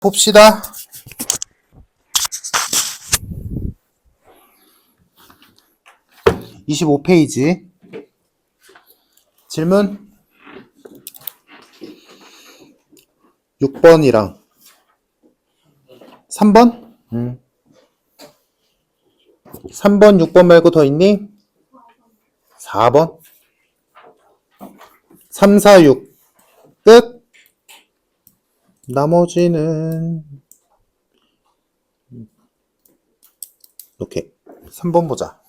봅시다. (25페이지) 질문 6번이랑 3번? 3번, 6번 말고 더 있니? 4번? 3, 4, 6 끝. 나머지는 이렇게 3번 보자.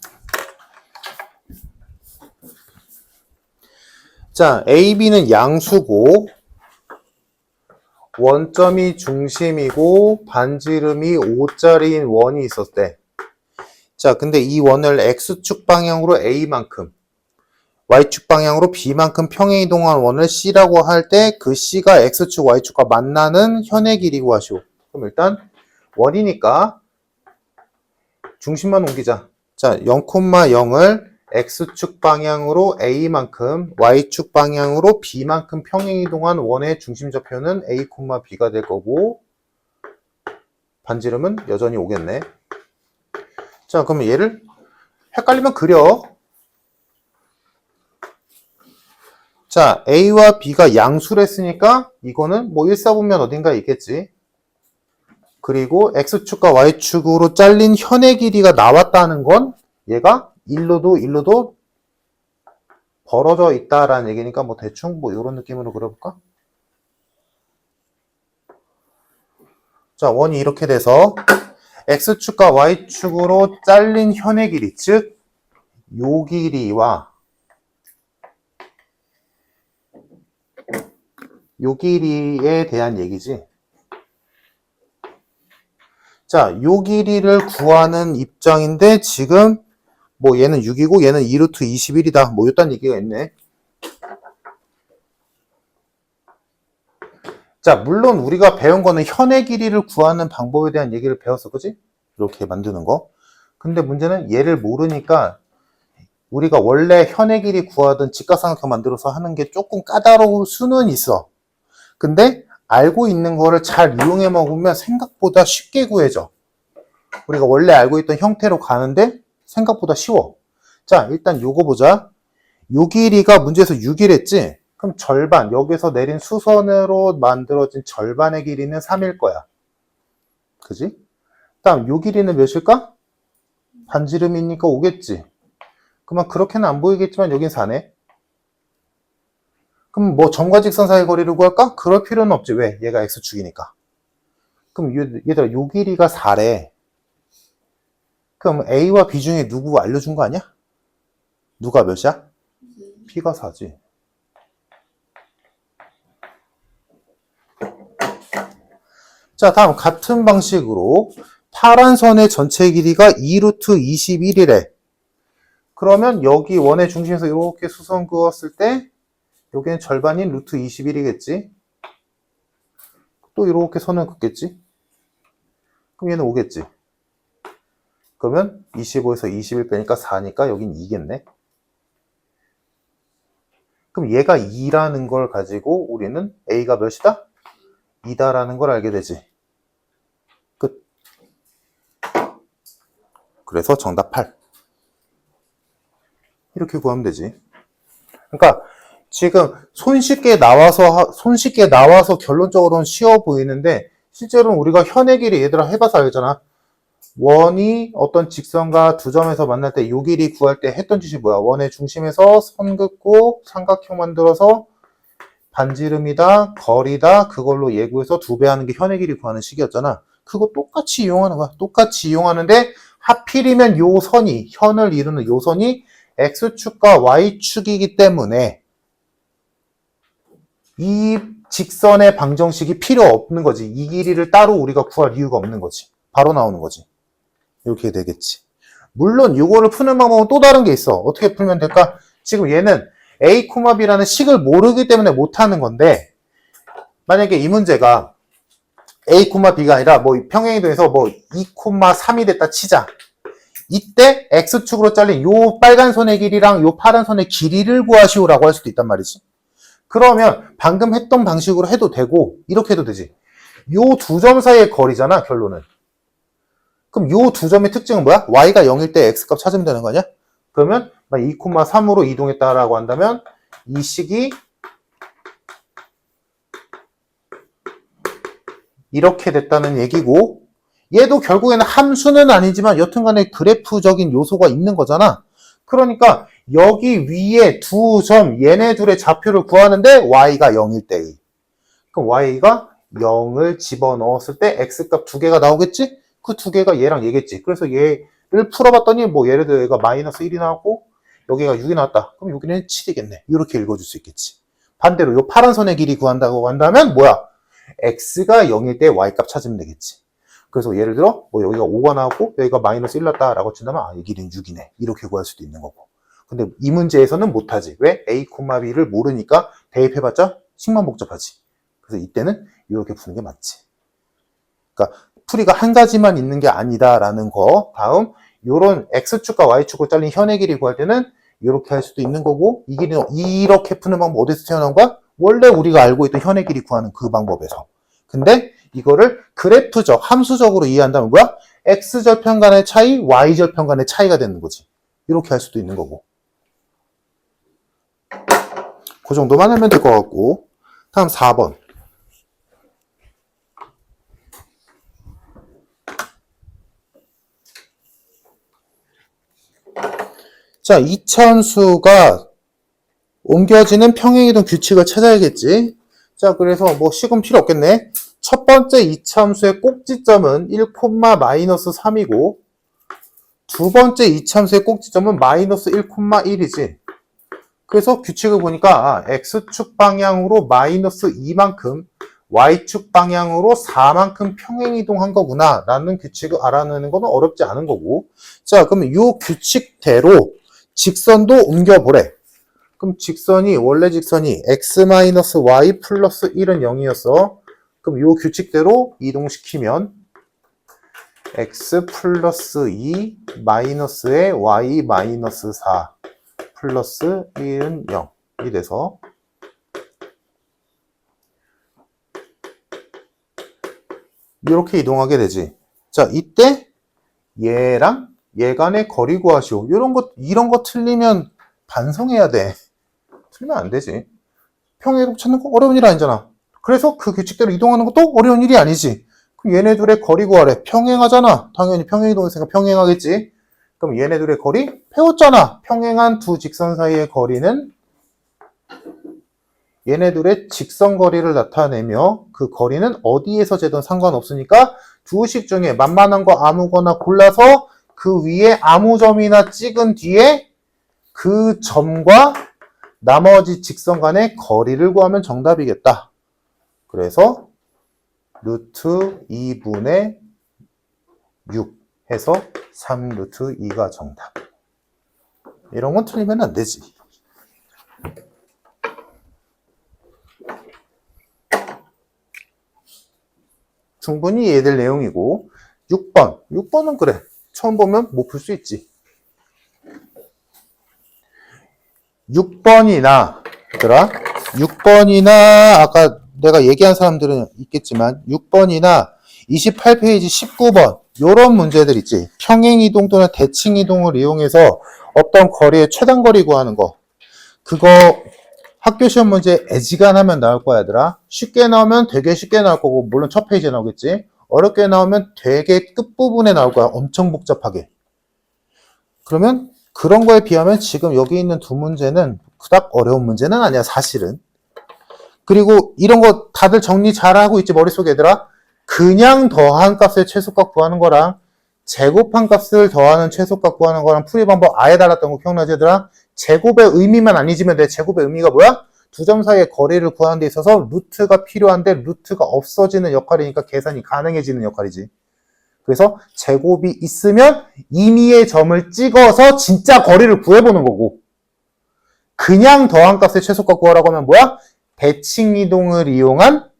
자, A, B는 양수고 원점이 중심이고 반지름이 5짜리인 원이 있었대. 자, 근데 이 원을 X축 방향으로 A만큼, Y축 방향으로 B만큼 평행 이동한 원을 C라고 할 때 그 C가 X축, Y축과 만나는 현의 길이 구하시오. 그럼 일단 원이니까 중심만 옮기자. 자, 0,0을 X축 방향으로 A만큼, Y축 방향으로 B만큼 평행 이동한 원의 중심 좌표는 A, B가 될 거고 반지름은 여전히 오겠네. 자, 그러면 얘를 헷갈리면 그려. 자, A와 B가 양수를 했으니까 이거는 뭐 1, 4보면 어딘가에 있겠지. 그리고 X축과 Y축으로 잘린 현의 길이가 나왔다는 건 얘가 일로도 벌어져 있다라는 얘기니까 뭐 대충 뭐 이런 느낌으로 그려볼까? 자, 원이 이렇게 돼서 X축과 Y축으로 잘린 현의 길이, 즉 요 길이와 요 길이에 대한 얘기지. 자, 요 길이를 구하는 입장인데 지금 뭐 얘는 6이고 얘는 2루트 21이다. 뭐 이딴 얘기가 있네. 자, 물론 우리가 배운 거는 현의 길이를 구하는 방법에 대한 얘기를 배웠어. 그지? 이렇게 만드는 거. 근데 문제는 얘를 모르니까 우리가 원래 현의 길이 구하던 직각삼각형 만들어서 하는 게 조금 까다로울 수는 있어. 근데 알고 있는 거를 잘 이용해 먹으면 생각보다 쉽게 구해져. 우리가 원래 알고 있던 형태로 가는데 생각보다 쉬워. 자, 일단 요거 보자. 요 길이가 문제에서 6이랬지? 그럼 절반, 여기서 내린 수선으로 만들어진 절반의 길이는 3일 거야. 그지? 다음 요 길이는 몇일까? 반지름이니까 5겠지. 그러면 그렇게는 안 보이겠지만 여긴 4네. 그럼 뭐 점과 직선 사이 거리를 구할까? 그럴 필요는 없지. 왜? 얘가 X축이니까. 그럼 얘들아 요 길이가 4래. 그럼 A와 B 중에 누구 알려준 거 아니야? 누가 몇이야? B가 4지. 자, 다음 같은 방식으로 파란 선의 전체 길이가 2루트 21이래. 그러면 여기 원의 중심에서 이렇게 수선 그었을 때 여기는 절반인 루트 21이겠지. 또 이렇게 선을 긋겠지. 그럼 얘는 5겠지. 그러면 25에서 21 빼니까 4니까 여긴 2겠네. 그럼 얘가 2라는 걸 가지고 우리는 A가 몇이다? 2다라는 걸 알게 되지. 끝. 그래서 정답 8. 이렇게 구하면 되지. 그러니까 지금 손쉽게 나와서 결론적으로는 쉬워 보이는데 실제로는 우리가 현의 길이 얘들아 해봐서 알잖아. 원이 어떤 직선과 두 점에서 만날 때 요 길이 구할 때 했던 짓이 뭐야? 원의 중심에서 선 긋고 삼각형 만들어서 반지름이다, 거리다, 그걸로 예구해서 2배 하는 게 현의 길이 구하는 식이었잖아. 그거 똑같이 이용하는 거야. 똑같이 이용하는데 하필이면 요 선이, 현을 이루는 요 선이 X축과 Y축이기 때문에 이 직선의 방정식이 필요 없는 거지. 이 길이를 따로 우리가 구할 이유가 없는 거지. 바로 나오는 거지. 이렇게 되겠지. 물론 이거를 푸는 방법은 또 다른 게 있어. 어떻게 풀면 될까? 지금 얘는 A, B라는 식을 모르기 때문에 못하는 건데 만약에 이 문제가 A, B가 아니라 뭐 평행이동에서 뭐 2,3이 됐다 치자. 이때 X축으로 잘린 요 빨간 선의 길이랑 요 파란 선의 길이를 구하시오라고 할 수도 있단 말이지. 그러면 방금 했던 방식으로 해도 되고 이렇게 해도 되지. 요 두 점 사이의 거리잖아, 결론은. 그럼 요 두 점의 특징은 뭐야? y가 0일 때 x값 찾으면 되는 거 아니야? 그러면 2,3으로 이동했다라고 한다면 이 식이 이렇게 됐다는 얘기고, 얘도 결국에는 함수는 아니지만 여튼간에 그래프적인 요소가 있는 거잖아. 그러니까 여기 위에 두 점, 얘네 둘의 좌표를 구하는데 y가 0일 때의. 그럼 y가 0을 집어넣었을 때 x값 두 개가 나오겠지? 그 두 개가 얘랑 얘겠지. 그래서 얘를 풀어봤더니 뭐 예를 들어 얘가 마이너스 1이 나왔고 여기가 6이 나왔다. 그럼 여기는 7이겠네. 이렇게 읽어줄 수 있겠지. 반대로 요 파란 선의 길이 구한다고 한다면 뭐야? x가 0일 때 y값 찾으면 되겠지. 그래서 예를 들어 뭐 여기가 5가 나왔고 여기가 마이너스 1 났다라고 친다면 이 길이는 6이네. 이렇게 구할 수도 있는 거고. 근데 이 문제에서는 못하지. 왜? a, b를 모르니까 대입해봤자 식만 복잡하지. 그래서 이때는 이렇게 푸는 게 맞지. 그러니까 풀이가 한 가지만 있는 게 아니다라는 거. 다음 요런 x축과 y축을 잘린 현의 길이 구할 때는 이렇게 할 수도 있는 거고, 이 길이는 이렇게 푸는 방법 어디서 태어난 거야? 원래 우리가 알고 있던 현의 길이 구하는 그 방법에서. 근데 이거를 그래프적, 함수적으로 이해한다면 뭐야? x절편 간의 차이, y절편 간의 차이가 되는 거지. 이렇게 할 수도 있는 거고. 그 정도만 하면 될 것 같고. 다음 4번. 자, 이차함수가 옮겨지는 평행이동 규칙을 찾아야겠지. 자, 그래서 뭐 식은 필요 없겠네. 첫 번째 이차함수의 꼭지점은 1,-3이고 두 번째 이차함수의 꼭지점은 마이너스 1,1이지. 그래서 규칙을 보니까 x축 방향으로 마이너스 2만큼, y축 방향으로 4만큼 평행이동한 거구나 라는 규칙을 알아내는 건 어렵지 않은 거고. 자, 그럼 이 규칙대로 직선도 옮겨보래. 그럼 직선이, 원래 직선이 x-y 플러스 1은 0이었어. 그럼 이 규칙대로 이동시키면 x 플러스 2 마이너스에 y 마이너스 4 플러스 1은 0이 돼서 이렇게 이동하게 되지. 자, 이때 얘랑 얘 간의 거리 구하시오. 이런 거 틀리면 반성해야 돼. 틀리면 안 되지. 평행이동 찾는 거 어려운 일 아니잖아. 그래서 그 규칙대로 이동하는 것도 어려운 일이 아니지. 그럼 얘네 둘의 거리 구하래. 평행하잖아. 당연히 평행이동했으니까 평행하겠지. 그럼 얘네 둘의 거리 배웠잖아. 평행한 두 직선 사이의 거리는 얘네 둘의 직선 거리를 나타내며 그 거리는 어디에서 재든 상관없으니까 두 식 중에 만만한 거 아무거나 골라서 그 위에 아무 점이나 찍은 뒤에 그 점과 나머지 직선 간의 거리를 구하면 정답이겠다. 그래서 루트 2분의 6 해서 3 루트 2가 정답. 이런 건 틀리면 안 되지. 충분히 이해될 내용이고. 6번은 그래. 처음 보면 못 풀 수 있지. 6번이나 얘들아, 6번이나 아까 내가 얘기한 사람들은 있겠지만 6번이나 28페이지 19번 요런 문제들 있지. 평행이동 또는 대칭이동을 이용해서 어떤 거리의 최단거리 구하는 거. 그거 학교 시험 문제 애지간하면 나올 거야 얘들아. 쉽게 나오면 되게 쉽게 나올 거고, 물론 첫 페이지에 나오겠지. 어렵게 나오면 되게 끝부분에 나올 거야. 엄청 복잡하게. 그러면 그런 거에 비하면 지금 여기 있는 두 문제는 그닥 어려운 문제는 아니야 사실은. 그리고 이런 거 다들 정리 잘하고 있지 머릿속에 얘들아. 그냥 더한 값의 최소값 구하는 거랑 제곱한 값을 더하는 최소값 구하는 거랑 풀이 방법 아예 달랐던 거 기억나지 얘들아? 제곱의 의미만 안 잊으면 돼. 제곱의 의미가 뭐야? 두 점 사이의 거리를 구하는 데 있어서 루트가 필요한데 루트가 없어지는 역할이니까 계산이 가능해지는 역할이지. 그래서 제곱이 있으면 임의의 점을 찍어서 진짜 거리를 구해보는 거고, 그냥 더한 값의 최소값 구하라고 하면 뭐야? 대칭이동을 이용한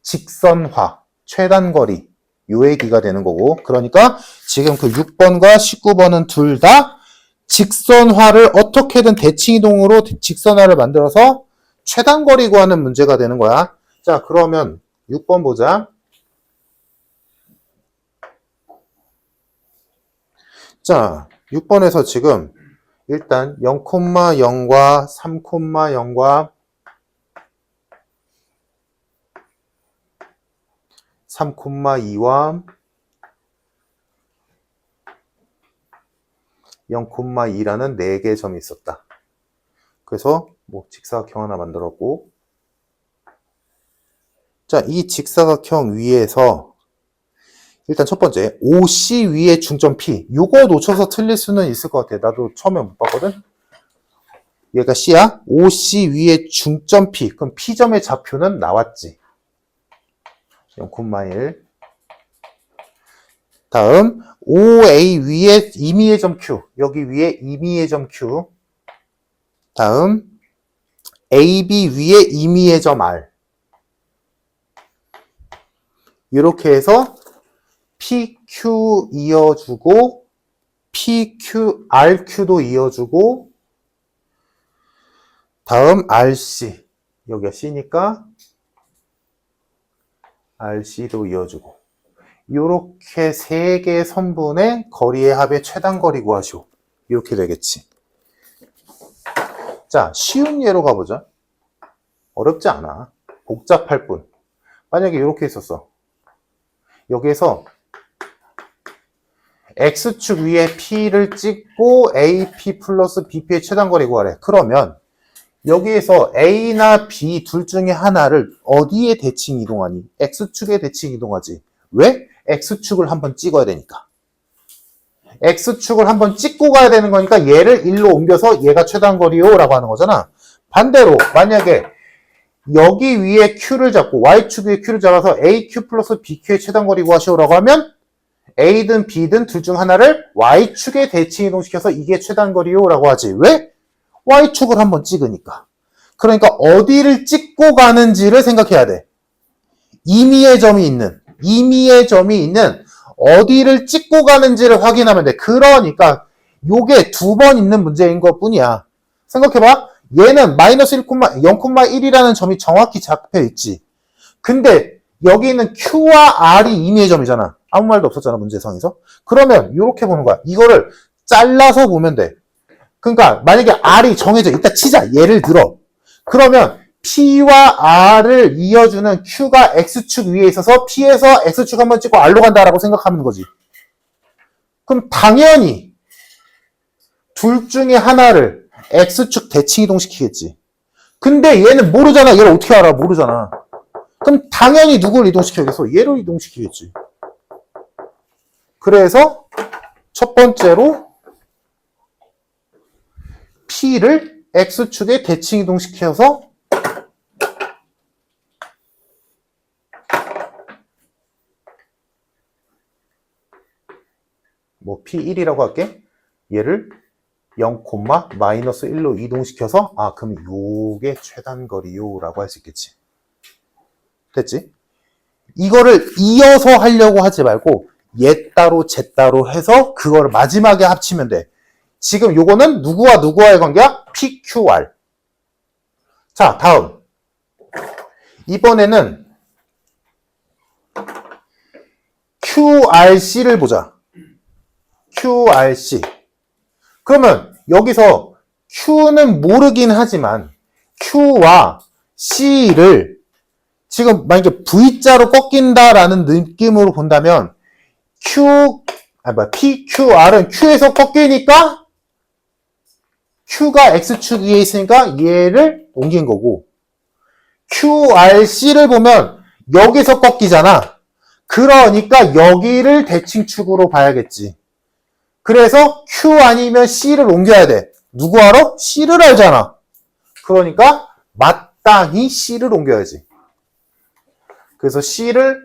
직선화, 최단거리 요 얘기가 되는 거고. 그러니까 지금 그 6번과 19번은 둘 다 직선화를 어떻게든 대칭이동으로 직선화를 만들어서 최단거리 구하는 문제가 되는 거야. 자, 그러면 6번 보자. 자, 6번에서 지금 일단 0,0과 3,0과 3,2와 0,2라는 4개의 점이 있었다. 그래서 뭐 직사각형 하나 만들었고, 자, 이 직사각형 위에서 일단 첫 번째 OC 위에 중점 P, 요거 놓쳐서 틀릴 수는 있을 것 같아. 나도 처음에 못 봤거든. 얘가 C야. OC 위에 중점 P, 그럼 P점의 좌표는 나왔지. 0,1. 다음 OA 위에 임의의 점 Q, 여기 위에 임의의 점 Q. 다음 AB 위에 임의의 점 R. 이렇게 해서 PQ 이어주고 PQ, RQ도 이어주고 다음 RC, 여기가 C니까 RC도 이어주고 이렇게 3개의 선분의 거리의 합의 최단 거리 구하시오. 이렇게 되겠지. 자, 쉬운 예로 가보자. 어렵지 않아. 복잡할 뿐. 만약에 이렇게 있었어. 여기에서 X축 위에 P를 찍고 AP 플러스 BP의 최단거리 구하래. 그러면 여기에서 A나 B 둘 중에 하나를 어디에 대칭 이동하니? X축에 대칭 이동하지. 왜? X축을 한번 찍어야 되니까. X축을 한번 찍고 가야 되는 거니까 얘를 1로 옮겨서 얘가 최단거리요 라고 하는 거잖아. 반대로 만약에 여기 위에 Q를 잡고 Y축 위에 Q를 잡아서 AQ 플러스 BQ의 최단거리 구하시오라고 하면 A든 B든 둘 중 하나를 Y축에 대칭 이동시켜서 이게 최단거리요 라고 하지. 왜? Y축을 한번 찍으니까. 그러니까 어디를 찍고 가는지를 생각해야 돼. 임의의 점이 있는 어디를 찍고 가는지를 확인하면 돼. 그러니까 요게 2번 있는 문제인 것 뿐이야. 생각해봐. 얘는 마이너스 0,1이라는 점이 정확히 잡혀 있지. 근데 여기 있는 Q와 R이 임의의 점이잖아. 아무 말도 없었잖아, 문제상에서. 그러면 이렇게 보는 거야. 이거를 잘라서 보면 돼. 그러니까 만약에 R이 정해져 있다 치자. 예를 들어. 그러면 P와 R을 이어주는 Q가 X축 위에 있어서 P에서 X축 한번 찍고 R로 간다라고 생각하는 거지. 그럼 당연히 둘 중에 하나를 X축 대칭 이동시키겠지. 근데 얘는 모르잖아. 얘를 어떻게 알아? 모르잖아. 그럼 당연히 누굴 이동시켜야겠어? 얘를 이동시키겠지. 그래서 첫 번째로 P를 X축에 대칭 이동시켜서 뭐 P1이라고 할게. 얘를 0,-1로 이동시켜서 그럼 요게 최단거리요 라고 할 수 있겠지. 됐지? 이거를 이어서 하려고 하지 말고 얘 따로 쟤 따로 해서 그거를 마지막에 합치면 돼. 지금 요거는 누구와 누구와의 관계야? PQR. 자, 다음. 이번에는 QRC를 보자. QRC. 그러면 여기서 Q는 모르긴 하지만 Q와 C를 지금 만약에 V자로 꺾인다라는 느낌으로 본다면 PQR은 Q에서 꺾이니까 Q가 X축 위에 있으니까 얘를 옮긴 거고 QRC를 보면 여기서 꺾이잖아. 그러니까 여기를 대칭축으로 봐야겠지. 그래서 Q 아니면 C를 옮겨야 돼. 누구 알아? C를 알잖아. 그러니까 마땅히 C를 옮겨야지. 그래서 C를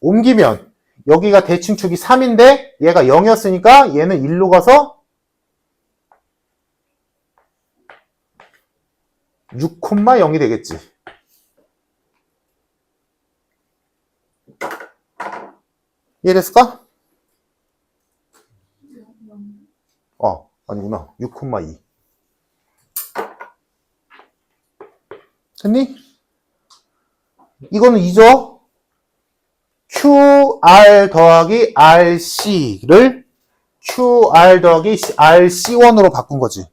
옮기면 여기가 대칭축이 3인데 얘가 0이었으니까 얘는 1로 가서 6,0이 되겠지. 이해됐을까? 아니구나. 6,2. 됐니? 이거는 2죠? QR 더하기 RC를 QR 더하기 RC1으로 바꾼 거지.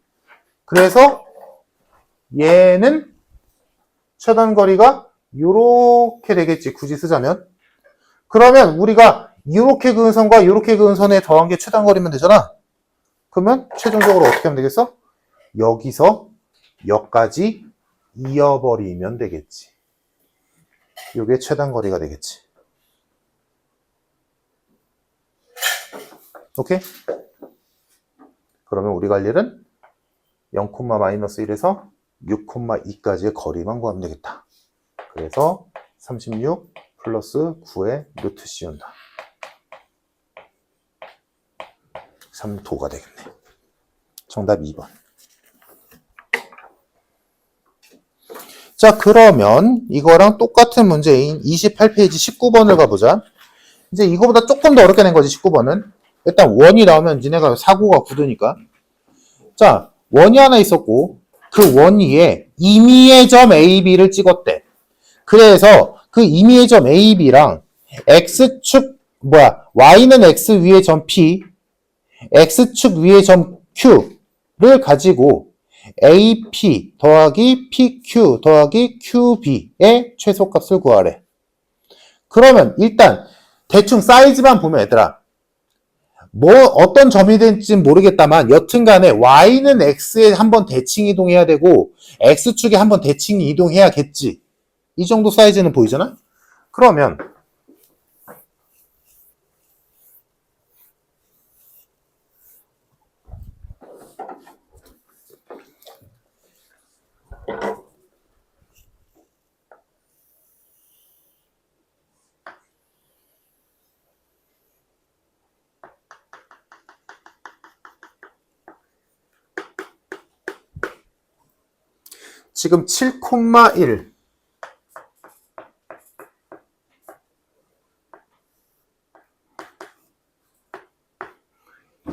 그래서 얘는 최단 거리가 요렇게 되겠지. 굳이 쓰자면. 그러면 우리가 요렇게 그은 선과 요렇게 그은 선에 더한 게 최단 거리면 되잖아. 그러면 최종적으로 어떻게 하면 되겠어? 여기서 여기까지 이어버리면 되겠지. 요게 최단 거리가 되겠지. 오케이? 그러면 우리가 할 일은 0,-1에서 6,2까지의 거리만 구하면 되겠다. 그래서 36 플러스 9의 루트 씌운다. 3도가 되겠네. 정답 2번. 자, 그러면 이거랑 똑같은 문제인 28페이지 19번을 가보자. 이제 이거보다 조금 더 어렵게 낸 거지, 19번은. 일단 원이 나오면 니네가 사고가 굳으니까. 자, 원이 하나 있었고 그 원 위에 임의의 점 AB를 찍었대. 그래서 그 임의의 점 AB랑 X축 Y는 X 위의 점 P, X축 위의 점 Q를 가지고 AP 더하기 PQ 더하기 QB의 최소값을 구하래. 그러면 일단 대충 사이즈만 보면 얘들아, 어떤 점이 될지는 모르겠다만 여튼간에 Y는 X에 한번 대칭 이동해야 되고 X축에 한번 대칭 이동해야겠지. 이 정도 사이즈는 보이잖아? 그러면 지금 7,1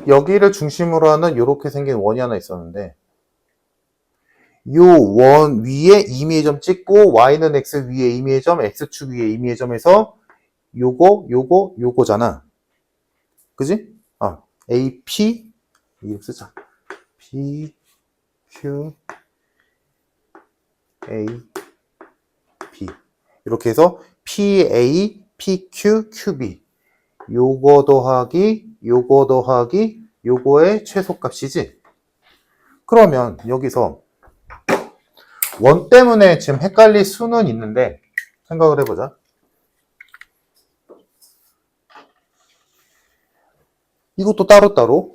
여기를 중심으로 하는 이렇게 생긴 원이 하나 있었는데 요 원 위에 임의의 점 찍고 Y는 X 위에 임의의 점, X축 위에 임의의 점에서 요거잖아. 그지? AP 이렇게 쓰자. P, Q, A, B 이렇게 해서 PA, PQ, QB 요거 더하기 요거의 최소값이지. 그러면 여기서 원 때문에 지금 헷갈릴 수는 있는데 생각을 해보자. 이것도 따로따로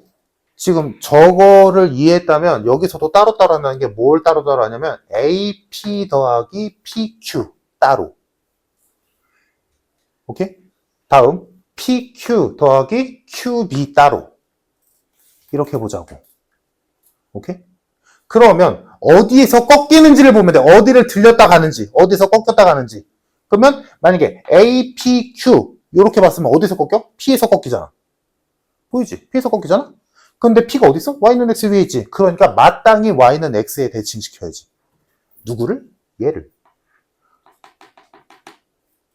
지금 저거를 이해했다면 여기서도 따로따로 한다는 게 뭘 따로따로 하냐면 AP 더하기 PQ 따로. 오케이? 다음 PQ 더하기 QB 따로. 이렇게 보자고. 오케이? 그러면 어디에서 꺾이는지를 보면 돼. 어디를 들렸다 가는지, 어디서 꺾였다 가는지. 그러면 만약에 APQ 이렇게 봤으면 어디서 꺾여? P에서 꺾이잖아. 보이지? P에서 꺾이잖아? 근데 P가 어디 있어? Y는 X 위에 있지. 그러니까 마땅히 Y는 X에 대칭시켜야지. 누구를? 얘를.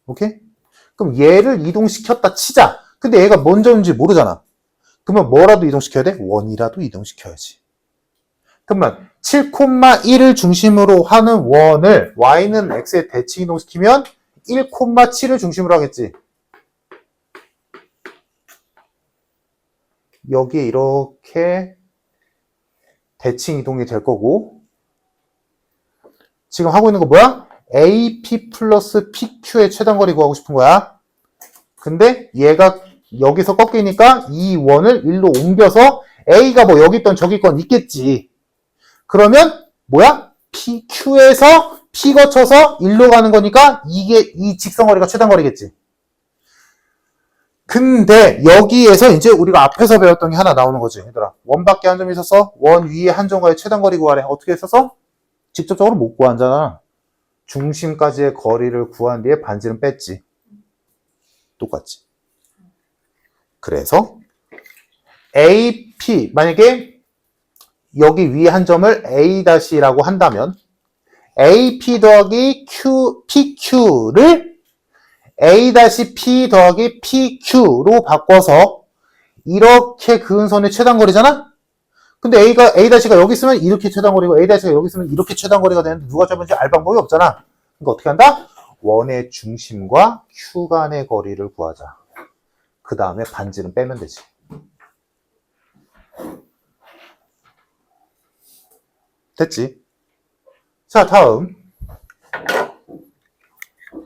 오케이? 그럼 얘를 이동시켰다 치자. 근데 얘가 먼저인지 모르잖아. 그러면 뭐라도 이동시켜야 돼? 원이라도 이동시켜야지. 그러면 7,1을 중심으로 하는 원을 Y는 X에 대칭 이동시키면 1,7을 중심으로 하겠지. 여기에 이렇게 대칭 이동이 될 거고 지금 하고 있는 거 뭐야? AP 플러스 PQ의 최단거리 구하고 싶은 거야. 근데 얘가 여기서 꺾이니까 이 원을 1로 옮겨서 A가 뭐 여기 있던 저기 있건 있겠지. 그러면 뭐야? PQ에서 P 거쳐서 1로 가는 거니까 이게 이 직선거리가 최단거리겠지. 근데 여기에서 이제 우리가 앞에서 배웠던 게 하나 나오는 거지. 얘들아, 원 밖에 한 점이 있어서 원 위에 한 점과의 최단거리 구하래. 어떻게 했어서? 직접적으로 못 구하잖아. 중심까지의 거리를 구한 뒤에 반지름 뺐지. 똑같지. 그래서 AP 만약에 여기 위에 한 점을 A-라고 한다면 AP 더하기 PQ를 A-P 더하기 PQ로 바꿔서 이렇게 그은 선의 최단거리잖아? 근데 A-가 여기 있으면 이렇게 최단거리고 A-가 여기 있으면 이렇게 최단거리가 되는데 누가 짧은지 알 방법이 없잖아. 그러니까 어떻게 한다? 원의 중심과 Q 간의 거리를 구하자. 그 다음에 반지름 빼면 되지. 됐지? 자, 다음.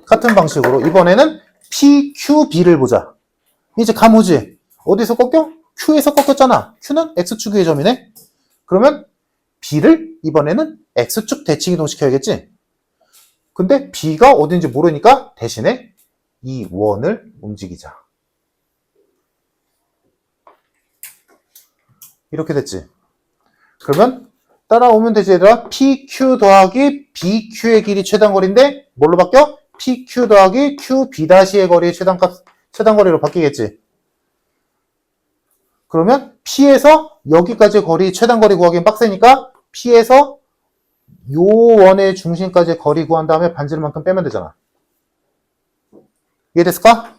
같은 방식으로 이번에는 PQB를 보자. 이제 감 오지? 어디서 꺾여? Q에서 꺾였잖아. Q는 X축의 점이네. 그러면 B를 이번에는 X축 대칭 이동시켜야겠지? 근데 B가 어딘지 모르니까 대신에 이 원을 움직이자. 이렇게 됐지? 그러면 따라오면 되지 얘들아. PQ 더하기 BQ의 길이 최단거리인데 뭘로 바뀌어? PQ 더하기 QB'의 거리의 최단거리로 바뀌겠지? 그러면 P에서 여기까지 거리 최단거리 구하기는 빡세니까 P에서 요 원의 중심까지 거리 구한 다음에 반지름만큼 빼면 되잖아. 이해됐을까?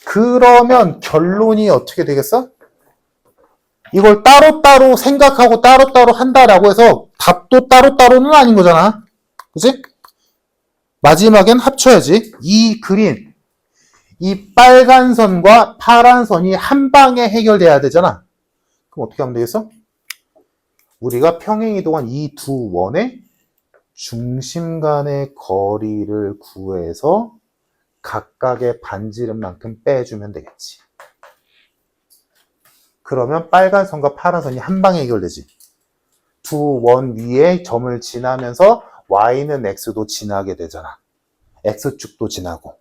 그러면 결론이 어떻게 되겠어? 이걸 따로따로 생각하고 따로따로 한다라고 해서 답도 따로따로는 아닌 거잖아. 그치? 마지막엔 합쳐야지. 이 그림, 이 빨간 선과 파란 선이 한 방에 해결돼야 되잖아. 그럼 어떻게 하면 되겠어? 우리가 평행이동한 이 두 원의 중심 간의 거리를 구해서 각각의 반지름만큼 빼주면 되겠지. 그러면 빨간 선과 파란 선이 한 방에 해결되지. 두 원 위에 점을 지나면서 Y는 X도 지나게 되잖아. X축도 지나고.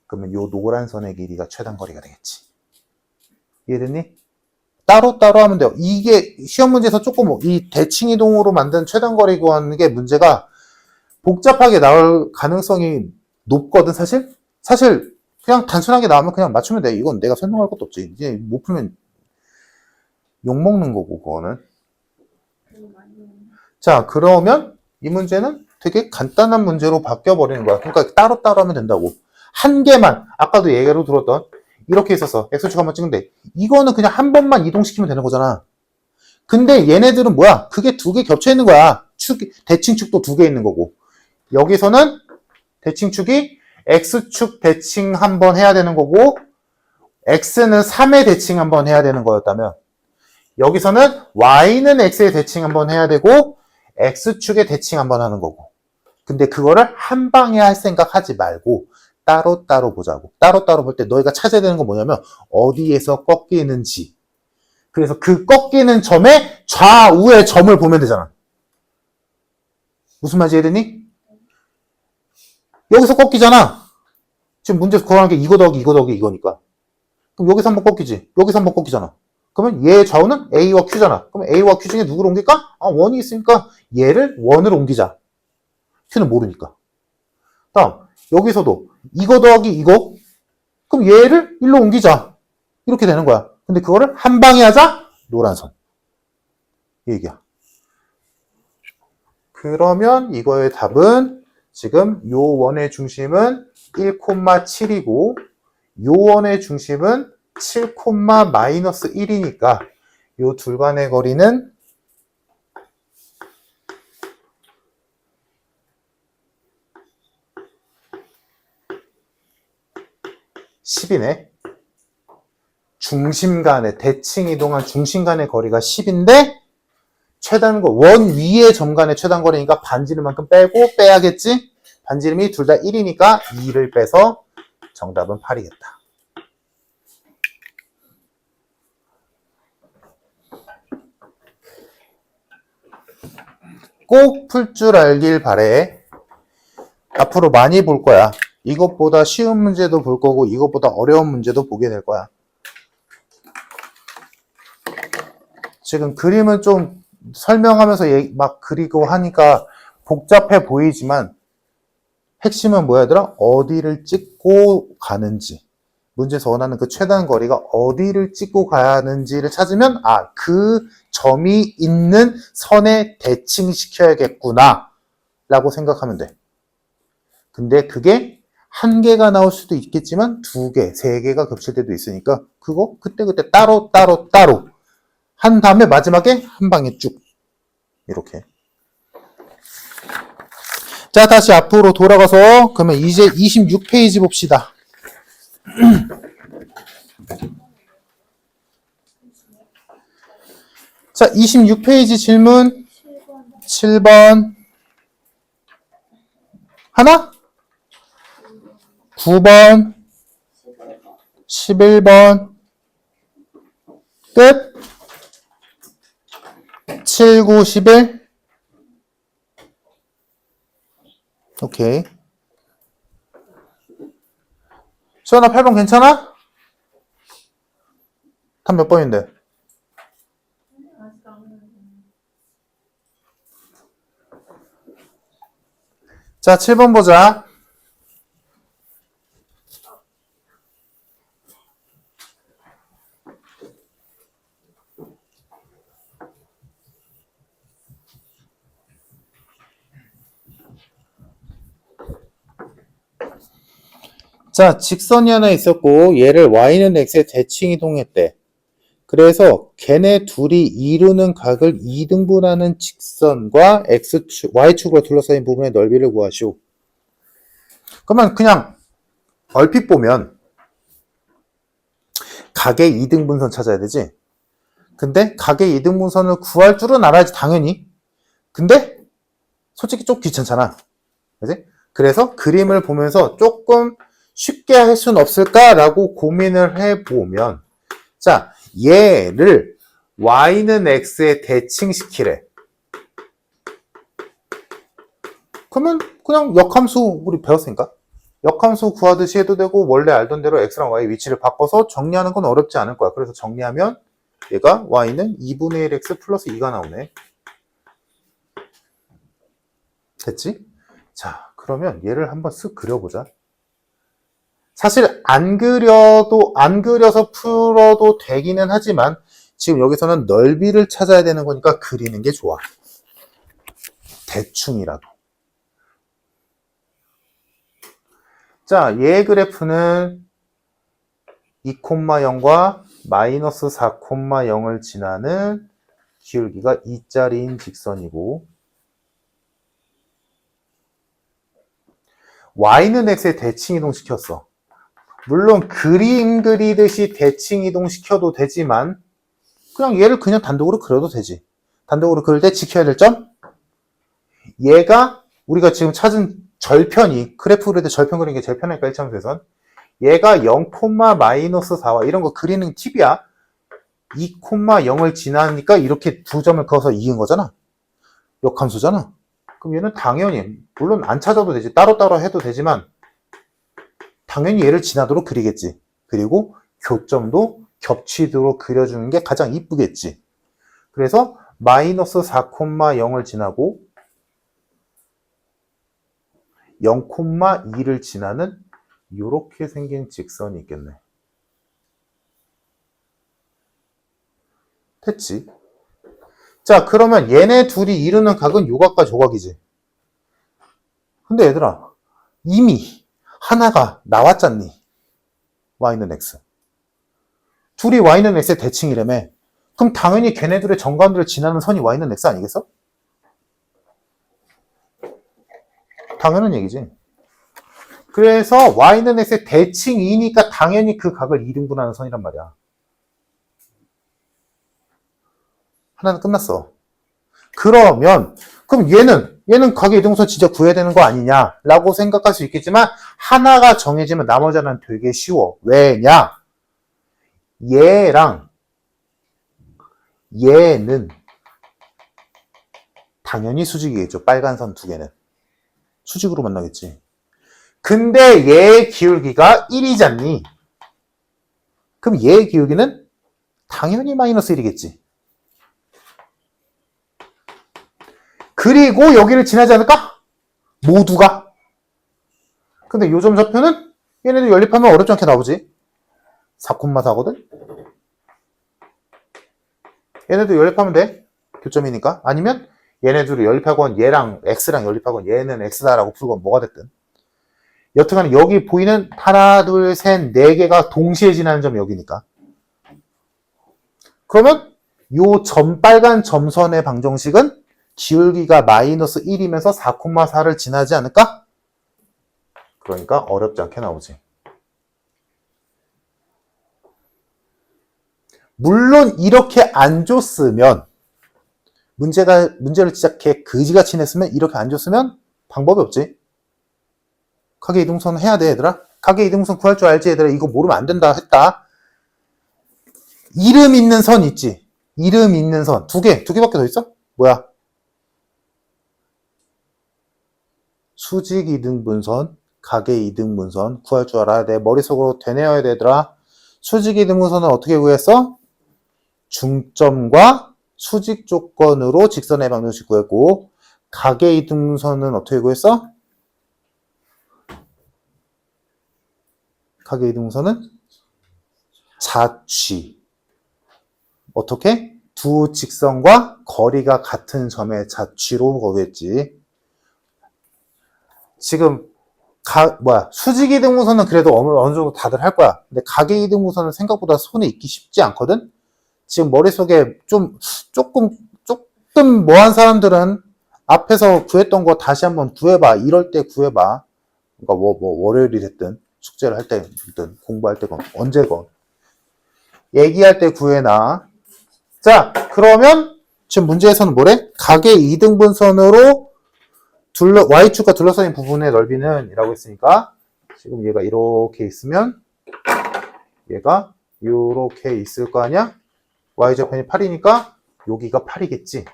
그러면 요 노란 선의 길이가 최단거리가 되겠지. 이해됐니? 따로따로 하면 돼요. 이게 시험 문제에서 조금 이 대칭이동으로 만든 최단거리 구하는 게 문제가 복잡하게 나올 가능성이 높거든, 사실? 사실 그냥 단순하게 나오면 그냥 맞추면 돼. 이건 내가 설명할 것도 없지. 이제 못 풀면 욕먹는 거고, 그거는. 자, 그러면 이 문제는 되게 간단한 문제로 바뀌어버리는 거야. 그러니까 따로따로 하면 된다고. 한 개만, 아까도 얘기로 들었던 이렇게 있었어. X축 한번 찍는데 이거는 그냥 한 번만 이동시키면 되는 거잖아. 근데 얘네들은 뭐야? 그게 두 개 겹쳐 있는 거야. 대칭축도 두 개 있는 거고. 여기서는 대칭축이 X축 대칭 한번 해야 되는 거고 X는 3의 대칭 한번 해야 되는 거였다면 여기서는 Y는 X의 대칭 한번 해야 되고 X축의 대칭 한번 하는 거고. 근데 그거를 한 방에 할 생각 하지 말고 따로따로 보자고. 따로따로 볼 때 너희가 찾아야 되는 건 뭐냐면 어디에서 꺾이는지. 그래서 그 꺾이는 점의 좌우의 점을 보면 되잖아. 무슨 말인지 이해되니? 여기서 꺾이잖아. 지금 문제에서 구하는 게 이거 더하기 이거 더하기 이거니까. 그럼 여기서 한번 꺾이지. 여기서 한번 꺾이잖아. 그러면 얘의 좌우는 A와 Q잖아. 그럼 A와 Q 중에 누구를 옮길까? 아, 원이 있으니까 얘를 원으로 옮기자. Q는 모르니까. 다음 여기서도 이거 더하기 이거. 그럼 얘를 일로 옮기자. 이렇게 되는 거야. 근데 그거를 한 방에 하자. 노란 선. 이 얘기야. 그러면 이거의 답은 지금 요 원의 중심은 1,7이고 요 원의 중심은 7,-1이니까 요 둘 간의 거리는 10이네. 중심 간의 대칭 이동한 중심 간의 거리가 10인데 원 위의 점 간의 최단거리니까 반지름만큼 빼고 빼야겠지? 반지름이 둘 다 1이니까 2를 빼서 정답은 8이겠다. 꼭 풀 줄 알길 바래. 앞으로 많이 볼 거야. 이것보다 쉬운 문제도 볼 거고 이것보다 어려운 문제도 보게 될 거야. 지금 그림은 좀 설명하면서 막 그리고 하니까 복잡해 보이지만 핵심은 뭐야 얘들아? 어디를 찍고 가는지. 문제에서 원하는 그 최단 거리가 어디를 찍고 가는지를 찾으면 아, 그 점이 있는 선에 대칭시켜야겠구나 라고 생각하면 돼. 근데 그게 한 개가 나올 수도 있겠지만 두 개, 세 개가 겹칠 때도 있으니까 그거 그때그때 따로 한 다음에 마지막에 한 방에 쭉 이렇게. 자, 다시 앞으로 돌아가서 그러면 이제 26페이지 봅시다. 자, 26페이지 질문 7번 하나? 9번 11번 끝 7, 9, 11 오케이. 수연아 8번 괜찮아? 답 몇 번인데? 자, 7번 보자. 자, 직선이 하나 있었고 얘를 y는 x에 대칭 이동했대. 그래서 걔네 둘이 이루는 각을 2등분하는 직선과 y축으로 둘러싸인 부분의 넓이를 구하시오. 그러면 그냥 얼핏 보면 각의 2등분선 찾아야 되지. 근데 각의 2등분선을 구할 줄은 알아야지 당연히. 근데 솔직히 좀 귀찮잖아. 그치? 그래서 그림을 보면서 조금 쉽게 할 수는 없을까라고 고민을 해보면 자, 얘를 y는 x에 대칭시키래. 그러면 그냥 역함수 우리 배웠으니까 역함수 구하듯이 해도 되고 원래 알던 대로 x랑 y 위치를 바꿔서 정리하는 건 어렵지 않을 거야. 그래서 정리하면 얘가 y는 2분의 1x 플러스 2가 나오네. 됐지? 자, 그러면 얘를 한번 쓱 그려보자. 사실 안 그려서 풀어도 되기는 하지만 지금 여기서는 넓이를 찾아야 되는 거니까 그리는 게 좋아. 대충이라도. 자, 얘의 그래프는 2,0과 마이너스 4,0을 지나는 기울기가 2짜리인 직선이고 y는 x에 대칭 이동시켰어. 물론 그림 그리듯이 대칭 이동시켜도 되지만 그냥 얘를 그냥 단독으로 그려도 되지. 단독으로 그릴 때 지켜야 될 점? 얘가 우리가 지금 찾은 절편이 그래프 그릴 때 절편 그리는 게 제일 편하니까 1차함수에선 얘가 0, 마이너스 4와 이런 거 그리는 팁이야. 2, 0을 지나니까 이렇게 두 점을 그어서 이긴 거잖아. 역함수잖아. 그럼 얘는 당연히 물론 안 찾아도 되지. 따로따로 해도 되지만 당연히 얘를 지나도록 그리겠지. 그리고 교점도 겹치도록 그려주는 게 가장 이쁘겠지. 그래서 마이너스 4,0을 지나고 0,2를 지나는 이렇게 생긴 직선이 있겠네. 됐지? 자, 그러면 얘네 둘이 이루는 각은 요 각과 저 각이지. 근데 얘들아, 이미 하나가 나왔잖니. y는 x. 둘이 y는 x의 대칭이라며. 그럼 당연히 걔네들의 정관들을 지나는 선이 y는 x 아니겠어? 당연한 얘기지. 그래서 y는 x의 대칭이니까 당연히 그 각을 2등분하는 선이란 말이야. 하나는 끝났어. 그럼 얘는 각의 이등분선 진짜 구해야 되는 거 아니냐라고 생각할 수 있겠지만 하나가 정해지면 나머지 하나는 되게 쉬워. 왜냐? 얘랑 얘는 당연히 수직이겠죠. 빨간 선 두 개는. 수직으로 만나겠지. 근데 얘의 기울기가 1이잖니. 그럼 얘의 기울기는 당연히 마이너스 1이겠지. 그리고 여기를 지나지 않을까? 모두가. 근데 요점 좌표는 얘네들 연립하면 어렵지 않게 나오지. 4,4거든? 얘네들 연립하면 돼. 교점이니까. 아니면 얘네들을 연립하건 얘랑 x랑 연립하건 얘는 x다라고 풀건 뭐가 됐든. 여튼간에 여기 보이는 하나, 둘, 셋, 네 개가 동시에 지나는 점이 여기니까. 그러면 요 빨간 점선의 방정식은 기울기가 마이너스 1이면서 4,4를 지나지 않을까? 그러니까 어렵지 않게 나오지. 물론 이렇게 안 줬으면 문제를 진짜 개 그지같이 냈으면 이렇게 안 줬으면 방법이 없지. 가계 이등분 해야 돼 얘들아. 가계 이등분 구할 줄 알지 얘들아. 이거 모르면 안 된다 했다. 이름 있는 선 있지. 이름 있는 선 두 개밖에 더 있어? 뭐야? 수직 이등분선, 가계 이등분선 구할 줄 알아야 돼. 머릿속으로 되뇌어야 되더라. 수직 이등분선은 어떻게 구했어? 중점과 수직 조건으로 직선의 방정식 구했고, 가계 이등분선은 어떻게 구했어? 가계 이등분선은 자취. 어떻게? 두 직선과 거리가 같은 점의 자취로 구했지. 지금 수직 이등분선은 그래도 어느 정도 다들 할 거야. 근데 가계 이등분선은 생각보다 손에 익기 쉽지 않거든. 지금 머릿속에 조금 뭐한 사람들은 앞에서 구했던 거 다시 한번 구해봐. 이럴 때 구해봐. 그러니까 월요일이 됐든 숙제를 할 때든 공부할 때건 언제건 얘기할 때 구해놔. 자, 그러면 지금 문제에서는 뭐래? 가계 이등분선으로 Y축과 둘러싸인 부분의 넓이는 이라고 했으니까 지금 얘가 이렇게 있으면 얘가 이렇게 있을 거 아니야? Y좌편이 8이니까 여기가 8이겠지.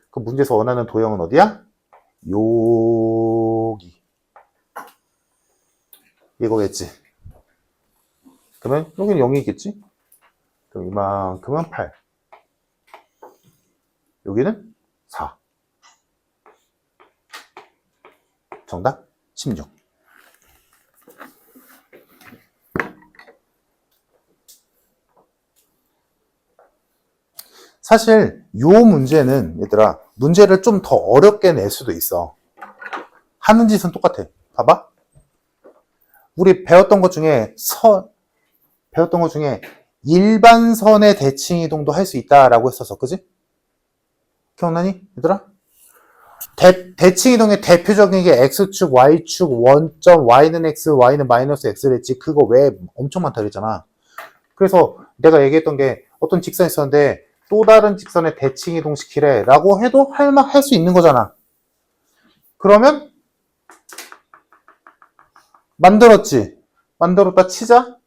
그 문제에서 원하는 도형은 어디야? 여기. 이거겠지. 그러면 여기는 0이겠지? 그럼 이만큼은 8. 여기는 4. 정답 16. 사실 요 문제는 얘들아 문제를 좀 더 어렵게 낼 수도 있어. 하는 짓은 똑같아. 봐봐. 우리 배웠던 것 중에 일반선의 대칭 이동도 할 수 있다라고 했었어. 그지? 기억나니? 얘들아? 대칭 이동의 대표적인 게 X축, Y축, 원점, Y는 X, Y는 마이너스 X를 했지. 그거 왜 엄청 많다 그랬잖아. 그래서 내가 얘기했던 게 어떤 직선이 있었는데 또 다른 직선의 대칭 이동시키래 라고 해도 할 수 있는 거잖아. 그러면 만들었지. 만들었다 치자.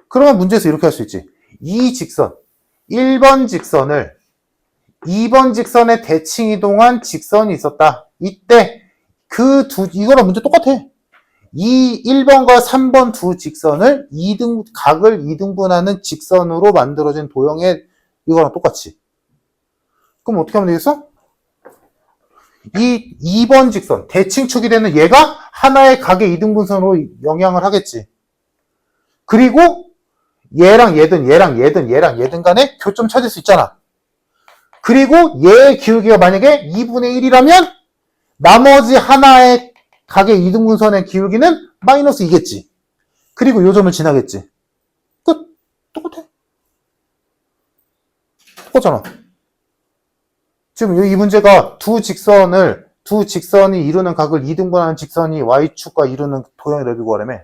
그러면 문제에서 이렇게 할 수 있지. 이 직선 1번 직선을 2번 직선에 대칭 이동한 직선이 있었다. 이때 이거랑 문제 똑같아. 이 1번과 3번 두 직선을 각을 2등분하는 직선으로 만들어진 도형의 이거랑 똑같이. 그럼 어떻게 하면 되겠어? 이 2번 직선, 대칭축이 되는 얘가 하나의 각의 2등분선으로 영향을 하겠지. 그리고 얘랑 얘든 간에 교점 찾을 수 있잖아. 그리고 얘의 기울기가 만약에 2분의 1이라면 나머지 하나의 각의 2등분선의 기울기는 마이너스 2겠지. 그리고 요 점을 지나겠지. 끝. 똑같아. 똑같잖아. 지금 이 문제가 두 직선이 이루는 각을 2등분하는 직선이 Y축과 이루는 도형의 넓이 구하라며.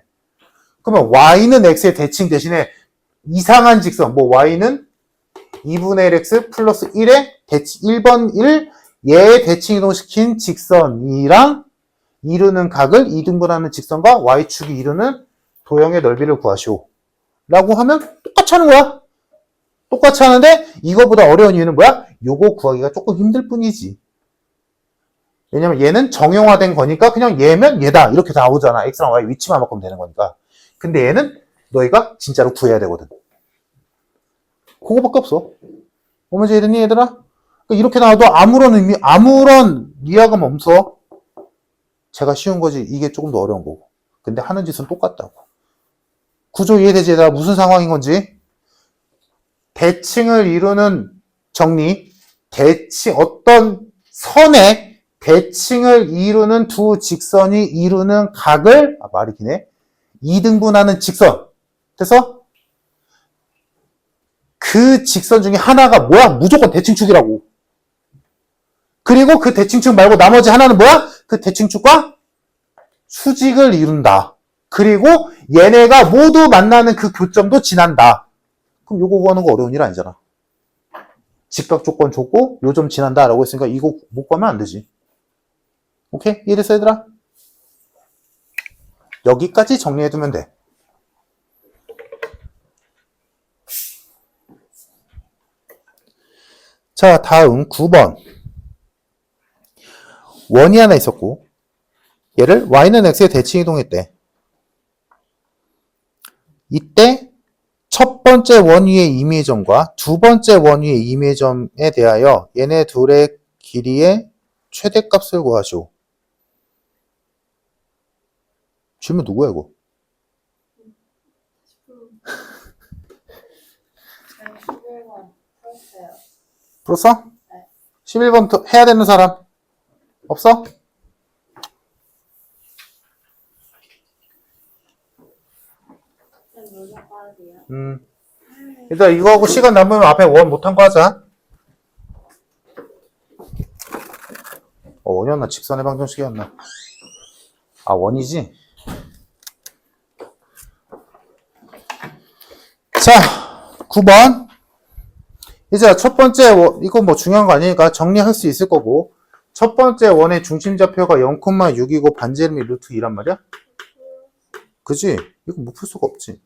그러면 Y는 X의 대칭 대신에 이상한 직선, Y는 2분의 1x 플러스 1의 1번 1, 얘의 대칭 이동시킨 직선이랑 이루는 각을 2등분하는 직선과 Y축이 이루는 도형의 넓이를 구하시오. 라고 하면 똑같이 하는 거야. 똑같이 하는데 이거보다 어려운 이유는 뭐야? 요거 구하기가 조금 힘들 뿐이지. 왜냐면 얘는 정형화된 거니까 그냥 얘면 얘다 이렇게 다 나오잖아. X랑 Y 위치만 바꾸면 되는 거니까. 근데 얘는 너희가 진짜로 구해야 되거든. 그거밖에 없어. 뭐문제 이랬니 얘들아? 그러니까 이렇게 나와도 아무런 위화감 없어. 제가 쉬운 거지 이게 조금 더 어려운 거고. 근데 하는 짓은 똑같다고. 구조 이해되지 얘들아? 무슨 상황인 건지? 대칭을 이루는 정리. 어떤 선의 대칭을 이루는 두 직선이 이루는 각을 말이 기네. 2등분하는 직선. 그래서 그 직선 중에 하나가 뭐야? 무조건 대칭축이라고. 그리고 그 대칭축 말고 나머지 하나는 뭐야? 그 대칭축과 수직을 이룬다. 그리고 얘네가 모두 만나는 그 교점도 지난다. 그럼 요거 구하는 거 어려운 일 아니잖아. 직각 조건 줬고 요 점 지난다 라고 했으니까 이거 못 구하면 안 되지. 오케이? 이해됐어 얘들아? 여기까지 정리해두면 돼. 자, 다음 9번. 원이 하나 있었고 얘를 y는 x에 대칭 이동했대. 이때 첫 번째 원 위의 임의의 점과 두 번째 원 위의 임의의 점에 대하여 얘네 둘의 길이의 최대값을 구하시오. 질문 누구야 이거? 풀었어? 네. 11번 해야 되는 사람 없어? 일단 이거하고 시간 남으면 앞에 원 못한 거 하자. 원이었나? 직선의 방정식이었나? 아, 원이지? 자, 9번. 이제 첫 번째 원, 이거 뭐 중요한 거 아니니까 정리할 수 있을 거고. 첫 번째 원의 중심좌표가 0,6이고 반지름이 루트 2란 말이야? 그지? 이거 못 풀 수가 없지.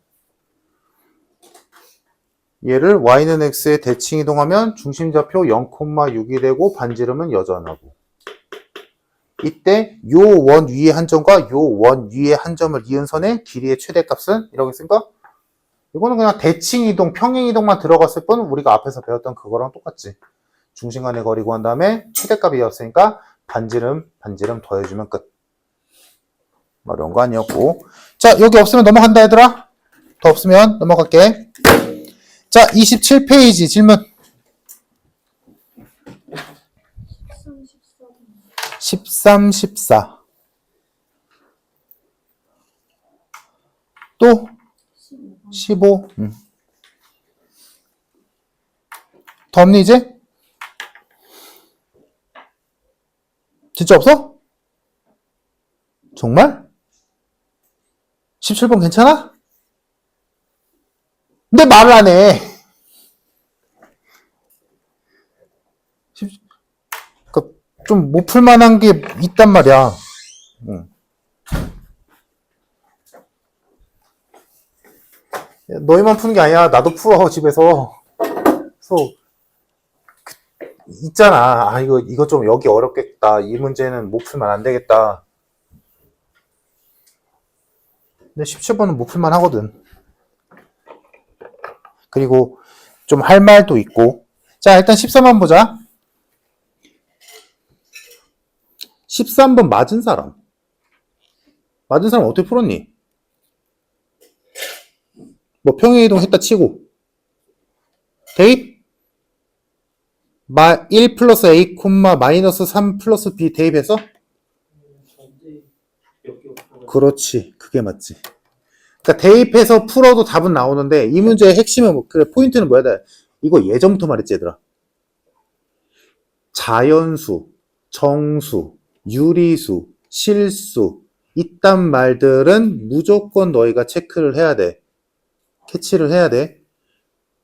얘를 y는 x에 대칭 이동하면 중심좌표 0,6이 되고 반지름은 여전하고. 이때 요 원 위의 한 점과 요 원 위의 한 점을 이은 선의 길이의 최대값은 이라고 했으니까 이거는 그냥 대칭 이동, 평행 이동만 들어갔을 뿐 우리가 앞에서 배웠던 그거랑 똑같지. 중심 간의 거리 구한 다음에 최대값이었으니까 반지름 더해주면 끝. 어려운 거 아니었고. 자, 여기 없으면 넘어간다 얘들아. 더 없으면 넘어갈게. 자, 27페이지 질문. 13, 14. 또 15. 더 없니 이제? 진짜 없어? 정말? 17번 괜찮아? 근데 말을 안 해. 좀 못 풀만한 게 있단 말이야. 너희만 푸는 게 아니야. 나도 풀어 집에서. 그래서 있잖아. 아 이거 좀 여기 어렵겠다. 이 문제는 못 풀면 안 되겠다. 근데 17번은 못 풀만 하거든. 그리고 좀 할 말도 있고. 자, 일단 13번 보자. 13번 맞은 사람. 맞은 사람 어떻게 풀었니? 뭐 평행이동 했다 치고. 대입? 1 플러스 a, 마이너스 3 플러스 b 대입해서? 그렇지. 그게 맞지. 그러니까 대입해서 풀어도 답은 나오는데 이 문제의 핵심은 뭐, 그래, 포인트는 뭐야? 이거 예전부터 말했지 얘들아. 자연수, 정수, 유리수, 실수 이딴 말들은 무조건 너희가 체크를 해야 돼. 캐치를 해야 돼.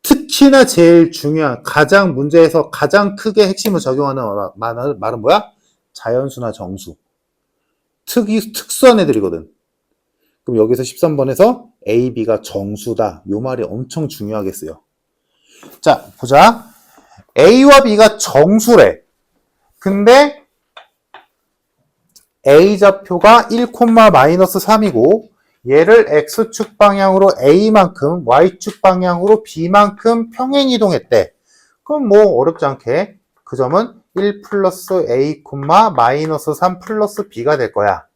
특히나 제일 중요한 가장 문제에서 가장 크게 핵심을 적용하는 말은 뭐야? 자연수나 정수. 특수한 애들이거든. 그럼 여기서 13번에서 A, B가 정수다. 요 말이 엄청 중요하겠어요. 자, 보자. A와 B가 정수래. 근데 A좌표가 1, 마이너스 3이고 얘를 X축 방향으로 A만큼 Y축 방향으로 B만큼 평행 이동했대. 그럼 뭐 어렵지 않게 그 점은 1 플러스 A, 마이너스 3 플러스 B가 될 거야.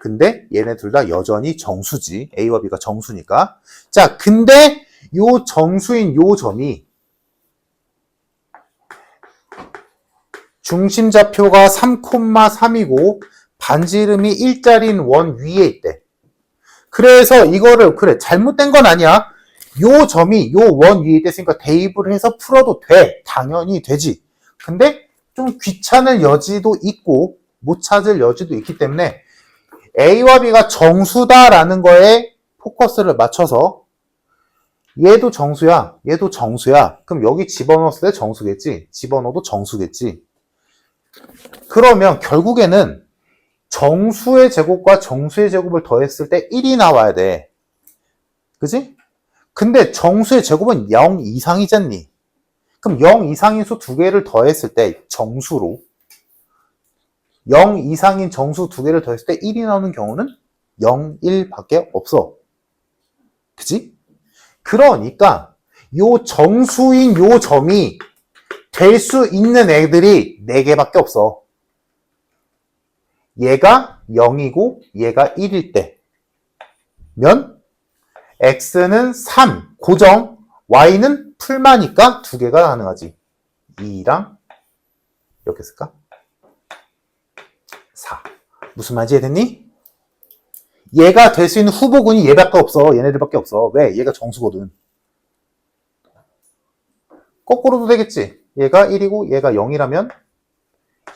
근데 얘네 둘 다 여전히 정수지. A와 B가 정수니까. 자, 근데 요 정수인 요 점이 중심좌표가 3,3이고 반지름이 1짜리인 원 위에 있대. 그래서 이거를 그래 잘못된 건 아니야. 요 점이 요 원 위에 있으니까 대입을 해서 풀어도 돼. 당연히 되지. 근데 좀 귀찮을 여지도 있고 못 찾을 여지도 있기 때문에 A와 B가 정수다라는 거에 포커스를 맞춰서 얘도 정수야. 얘도 정수야. 그럼 여기 집어넣었을 때 정수겠지. 집어넣어도 정수겠지. 그러면 결국에는 정수의 제곱과 정수의 제곱을 더했을 때 1이 나와야 돼. 그지? 근데 정수의 제곱은 0 이상이잖니. 그럼 0 이상인 수 두 개를 더했을 때 정수로 0 이상인 정수 두 개를 더했을 때 1이 나오는 경우는 0, 1밖에 없어. 그지? 그러니까 요 정수인 요 점이 될 수 있는 애들이 4개밖에 없어. 얘가 0이고 얘가 1일 때면 x는 3 고정, y는 풀마니까 2개가 가능하지. 2랑 이렇게 쓸까? 4. 무슨 말인지 이해됐니? 얘가 될 수 있는 후보군이 얘밖에 없어. 얘네들밖에 없어. 왜? 얘가 정수거든. 거꾸로도 되겠지. 얘가 1이고 얘가 0이라면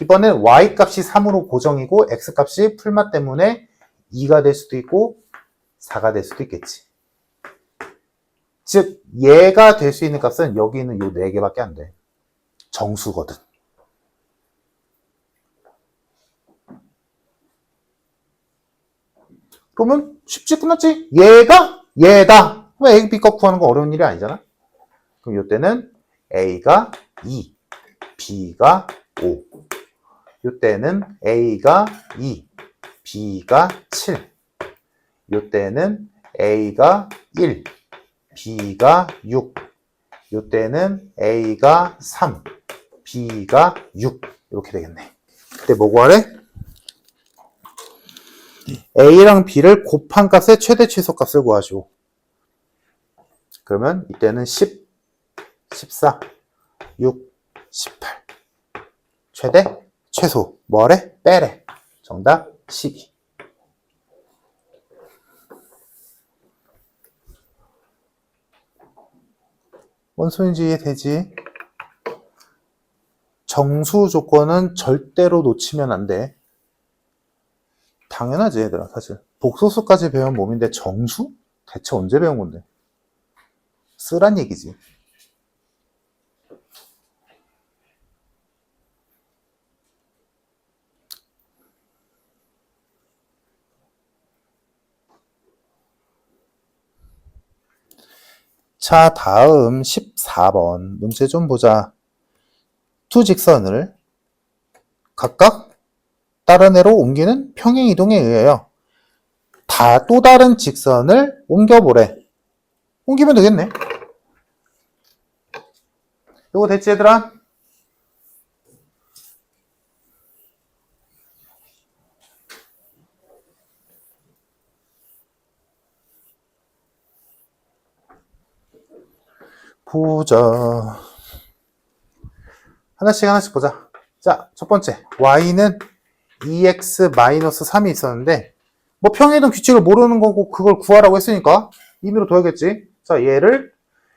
이번엔 y값이 3으로 고정이고 x값이 풀마 때문에 2가 될 수도 있고 4가 될 수도 있겠지. 즉 얘가 될 수 있는 값은 여기 있는 요 4개밖에 안 돼. 정수거든. 그러면 쉽지 끝났지? 얘가 얘다. 그럼 A, B 값 구하는 거 어려운 일이 아니잖아. 그럼 이때는 A가 2, B가 5. 이때는 A가 2, B가 7. 이때는 A가 1, B가 6. 이때는 A가 3, B가 6. 이렇게 되겠네. 그때 뭐 구하래? A랑 B를 곱한 값의 최대 최소값을 구하시오. 그러면 이때는 10, 14, 6, 18. 최대, 최소. 뭐래? 빼래. 정답 12. 뭔 소리인지 이해되지? 정수 조건은 절대로 놓치면 안 돼. 당연하지 얘들아 사실. 복소수까지 배운 몸인데 정수? 대체 언제 배운 건데? 쓰란 얘기지. 자, 다음 14번 문제 좀 보자. 두 직선을 각각 다른 애로 옮기는 평행이동에 의하여 또 다른 직선을 옮겨보래. 옮기면 되겠네. 이거 됐지 얘들아? 보자. 하나씩 보자. 자, 첫 번째 y는 2x-3이 있었는데 뭐 평행이동 규칙을 모르는 거고 그걸 구하라고 했으니까 임의로 둬야겠지. 자, 얘를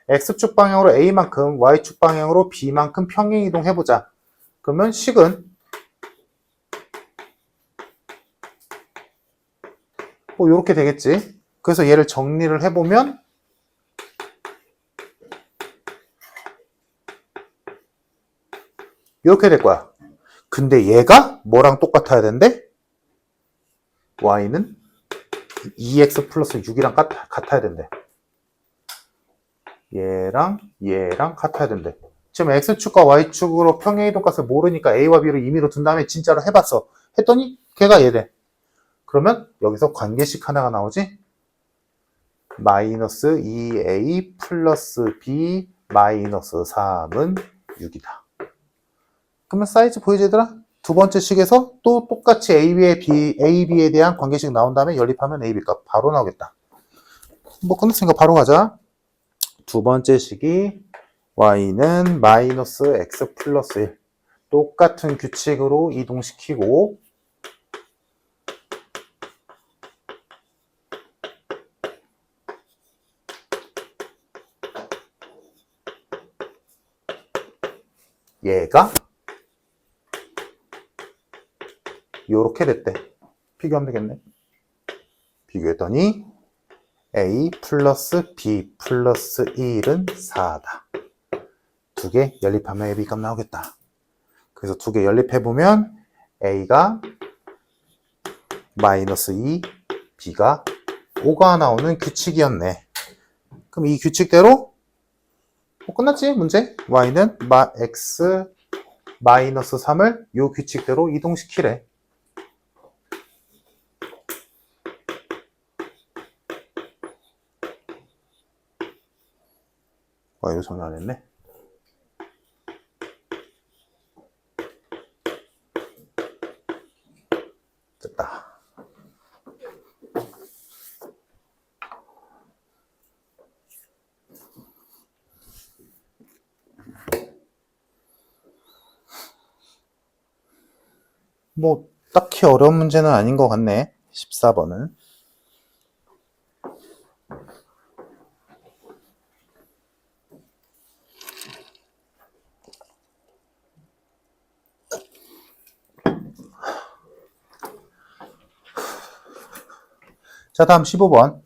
x축 방향으로 a만큼 y축 방향으로 b만큼 평행이동 해보자. 그러면 식은 뭐 이렇게 되겠지. 그래서 얘를 정리를 해보면 이렇게 될 거야. 근데 얘가 뭐랑 똑같아야 된대? y는 2x 플러스 6이랑 같아야 된대. 얘랑 같아야 된대. 지금 x축과 y축으로 평행이동 값을 모르니까 a와 b를 임의로 둔 다음에 진짜로 해봤어. 했더니 걔가 얘래. 그러면 여기서 관계식 하나가 나오지? 마이너스 2a 플러스 b 마이너스 3은 6이다. 그러면 사이즈 보이지 얘들아? 두 번째 식에서 또 똑같이 AB에 대한 관계식 나온 다음에 연립하면 AB 값 바로 나오겠다. 뭐 끝났으니까 바로 가자. 두 번째 식이 y는 마이너스 x 플러스 1. 똑같은 규칙으로 이동시키고 얘가 요렇게 됐대. 비교하면 되겠네. 비교했더니 A 플러스 B 플러스 1은 4다. 두 개 연립하면 AB 값 나오겠다. 그래서 두 개 연립해보면 A가 마이너스 2, B가 5가 나오는 규칙이었네. 그럼 이 규칙대로 끝났지 문제? Y는 X 마이너스 3을 이 규칙대로 이동시키래. 이거 정리 안 했네. 됐다. 뭐 딱히 어려운 문제는 아닌 것 같네. 14번은. 자, 다음 15번.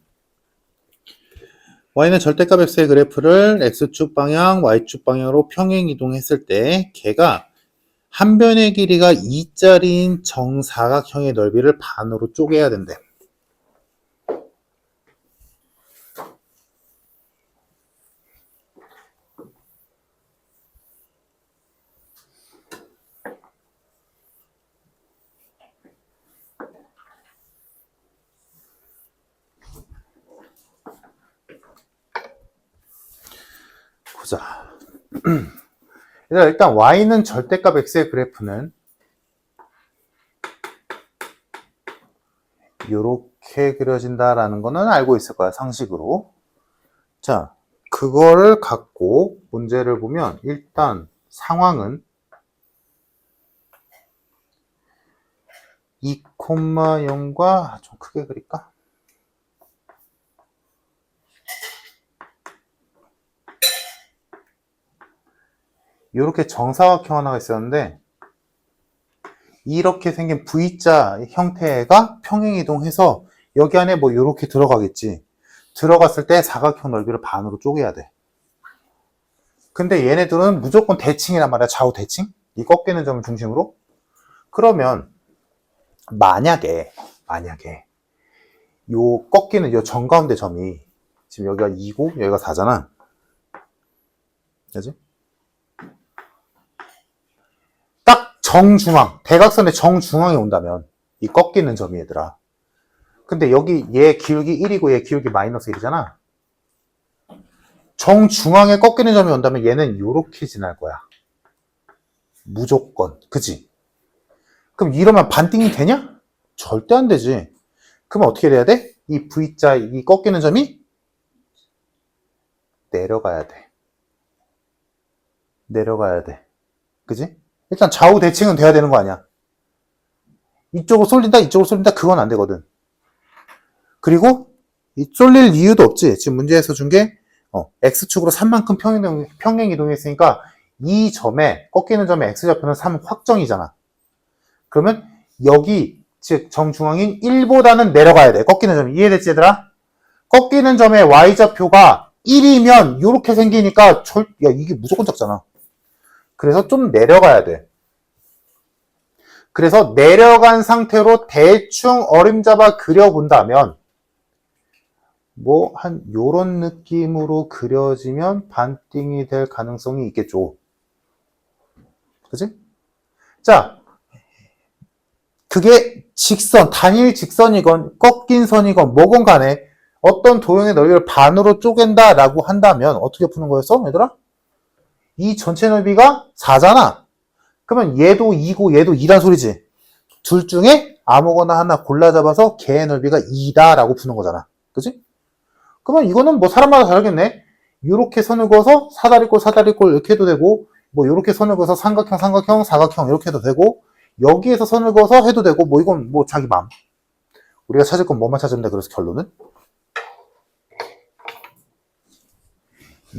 y는 절대값 x의 그래프를 x축 방향, y축 방향으로 평행 이동했을 때 걔가 한 변의 길이가 2짜리인 정사각형의 넓이를 반으로 쪼개야 된대. 보자. 일단 y는 절대값 x의 그래프는 이렇게 그려진다라는 거는 알고 있을 거야, 상식으로. 자, 그거를 갖고 문제를 보면 일단 상황은 2,0과 좀 크게 그릴까? 이렇게 정사각형 하나가 있었는데 이렇게 생긴 V자 형태가 평행이동해서 여기 안에 뭐 이렇게 들어가겠지. 들어갔을 때 사각형 넓이를 반으로 쪼개야 돼. 근데 얘네들은 무조건 대칭이란 말이야. 좌우 대칭? 이 꺾이는 점을 중심으로. 그러면 만약에 요 꺾이는 요 정가운데 점이 지금 여기가 2고 여기가 4잖아. 그지? 딱 정중앙, 대각선의 정중앙에 온다면 이 꺾이는 점이 얘들아. 근데 여기 얘 기울기 1이고 얘 기울기 마이너스 1이잖아. 정중앙에 꺾이는 점이 온다면 얘는 요렇게 지날 거야. 무조건. 그지? 그럼 이러면 반띵이 되냐? 절대 안 되지. 그럼 어떻게 돼야 돼? 이 V자, 이 꺾이는 점이 내려가야 돼. 내려가야 돼. 그지? 일단 좌우 대칭은 돼야 되는 거 아니야. 이쪽으로 쏠린다, 이쪽으로 쏠린다, 그건 안 되거든. 그리고 이 쏠릴 이유도 없지. 지금 문제에서 준 게 X축으로 3만큼 평행 이동했으니까 이 점에, 꺾이는 점의 X좌표는 3 확정이잖아. 그러면 여기, 즉 정중앙인 1보다는 내려가야 돼. 꺾이는 점이. 이해됐지 얘들아? 꺾이는 점의 Y좌표가 1이면 이렇게 생기니까 야 이게 무조건 작잖아. 그래서 좀 내려가야 돼. 그래서 내려간 상태로 대충 어림잡아 그려본다면 뭐 한 요런 느낌으로 그려지면 반띵이 될 가능성이 있겠죠. 그치? 자, 그게 직선, 단일 직선이건 꺾인 선이건 뭐건 간에 어떤 도형의 넓이를 반으로 쪼갠다라고 한다면 어떻게 푸는 거였어, 얘들아? 이 전체 넓이가 4잖아. 그러면 얘도 2고 얘도 2란 소리지. 둘 중에 아무거나 하나 골라 잡아서 걔의 넓이가 2다라고 푸는 거잖아. 그치? 그러면 이거는 뭐 사람마다 다르겠네. 이렇게 선을 그어서 사다리꼴, 사다리꼴 이렇게 해도 되고 뭐 이렇게 선을 그어서 삼각형, 삼각형, 사각형 이렇게 해도 되고 여기에서 선을 그어서 해도 되고 뭐 이건 뭐 자기 맘. 우리가 찾을 건 뭐만 찾으면 돼. 그래서 결론은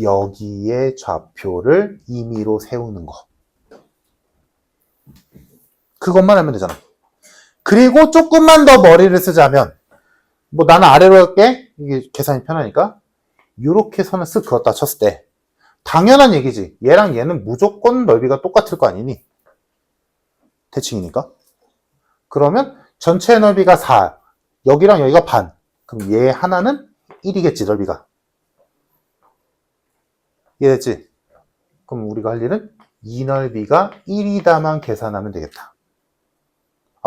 여기에 좌표를 임의로 세우는 거. 그것만 하면 되잖아. 그리고 조금만 더 머리를 쓰자면 뭐 나는 아래로 할게. 이게 계산이 편하니까 이렇게 선을 쓱 그었다 쳤을 때 당연한 얘기지. 얘랑 얘는 무조건 넓이가 똑같을 거 아니니? 대칭이니까. 그러면 전체 넓이가 4. 여기랑 여기가 반. 그럼 얘 하나는 1이겠지, 넓이가. 이해됐지? 그럼 우리가 할 일은 이 넓이가 1이다만 계산하면 되겠다.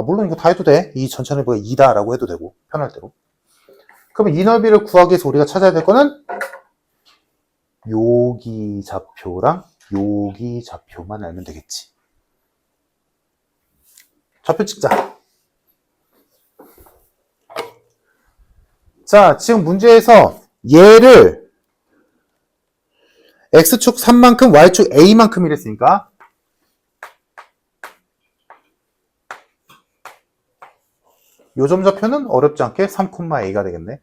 물론 이거 다 해도 돼. 이 전체 넓이가 2다라고 해도 되고, 편할 대로. 그러면 이 넓이를 구하기 위해서 우리가 찾아야 될 거는 여기 좌표랑 여기 좌표만 알면 되겠지. 좌표 찍자. 자, 지금 문제에서 얘를 x축 3만큼, y축 a만큼 이랬으니까 요점 좌표는 어렵지 않게 3,a가 되겠네.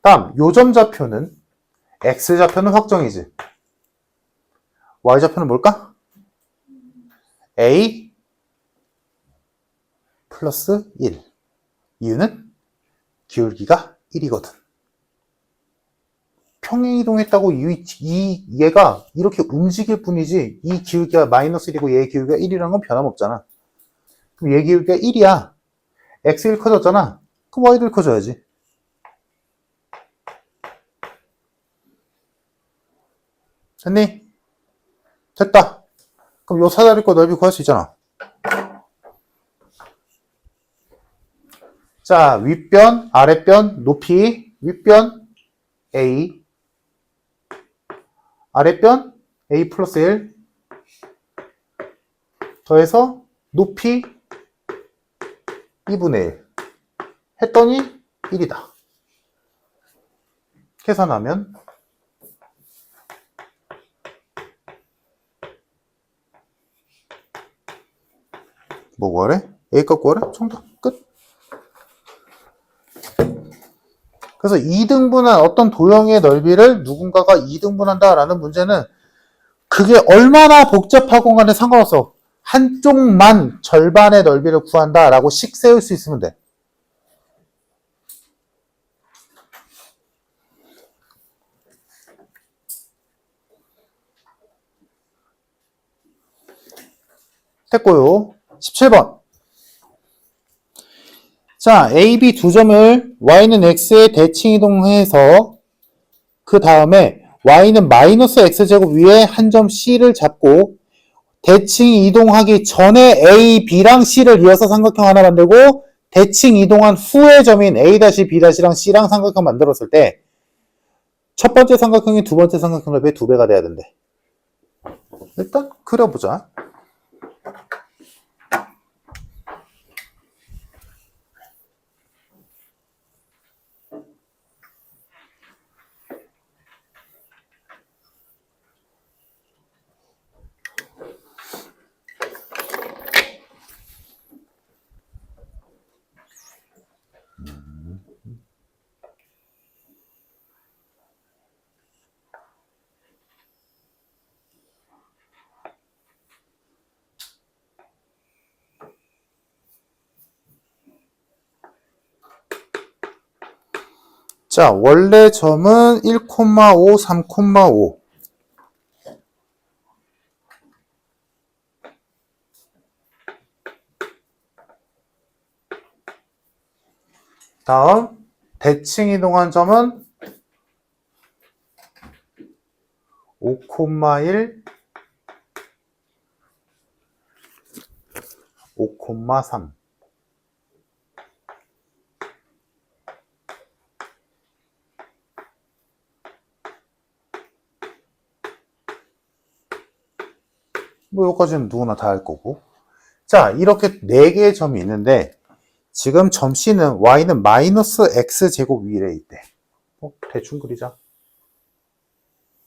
다음 요점 좌표는 x 좌표는 확정이지. y 좌표는 뭘까? a 플러스 1. 이유는 기울기가 1이거든. 평행이동했다고 얘가 이렇게 움직일 뿐이지 이 기울기가 마이너스 1이고 얘의 기울기가 1이라는 건 변함없잖아. 그럼 얘 기울기가 1이야. x1 커졌잖아. 그럼 y도 커져야지. 됐니? 됐다. 그럼 요 사다리 거 넓이 구할 수 있잖아. 자, 윗변, 아랫변, 높이, 윗변 a, 아랫변 a 플러스 1 더해서 높이 2분의 1 했더니 1이다. 계산하면 뭐 구하래? a 값 구하래? 정답. 끝. 그래서 2등분한 어떤 도형의 넓이를 누군가가 2등분한다라는 문제는 그게 얼마나 복잡하건 간에 상관없어. 한쪽만 절반의 넓이를 구한다라고 식 세울 수 있으면 돼. 됐고요. 17번. 자, A, B 두 점을 Y는 X에 대칭 이동해서 그 다음에 Y는 마이너스 X제곱 위에 한 점 C를 잡고 대칭 이동하기 전에 A, B랑 C를 이어서 삼각형 하나 만들고 대칭 이동한 후의 점인 A-, B-랑 C랑 삼각형 만들었을 때 첫 번째 삼각형이 두 번째 삼각형 넓이의 2배가 돼야 된대. 일단 그려보자. 자, 원래 점은 1,5, 3,5. 다음 대칭 이동한 점은 5,1, 5,3. 뭐 여기까지는 누구나 다 알 거고. 자, 이렇게 4개의 점이 있는데 지금 점 C는 Y는 마이너스 X제곱 위에 있대. 대충 그리자.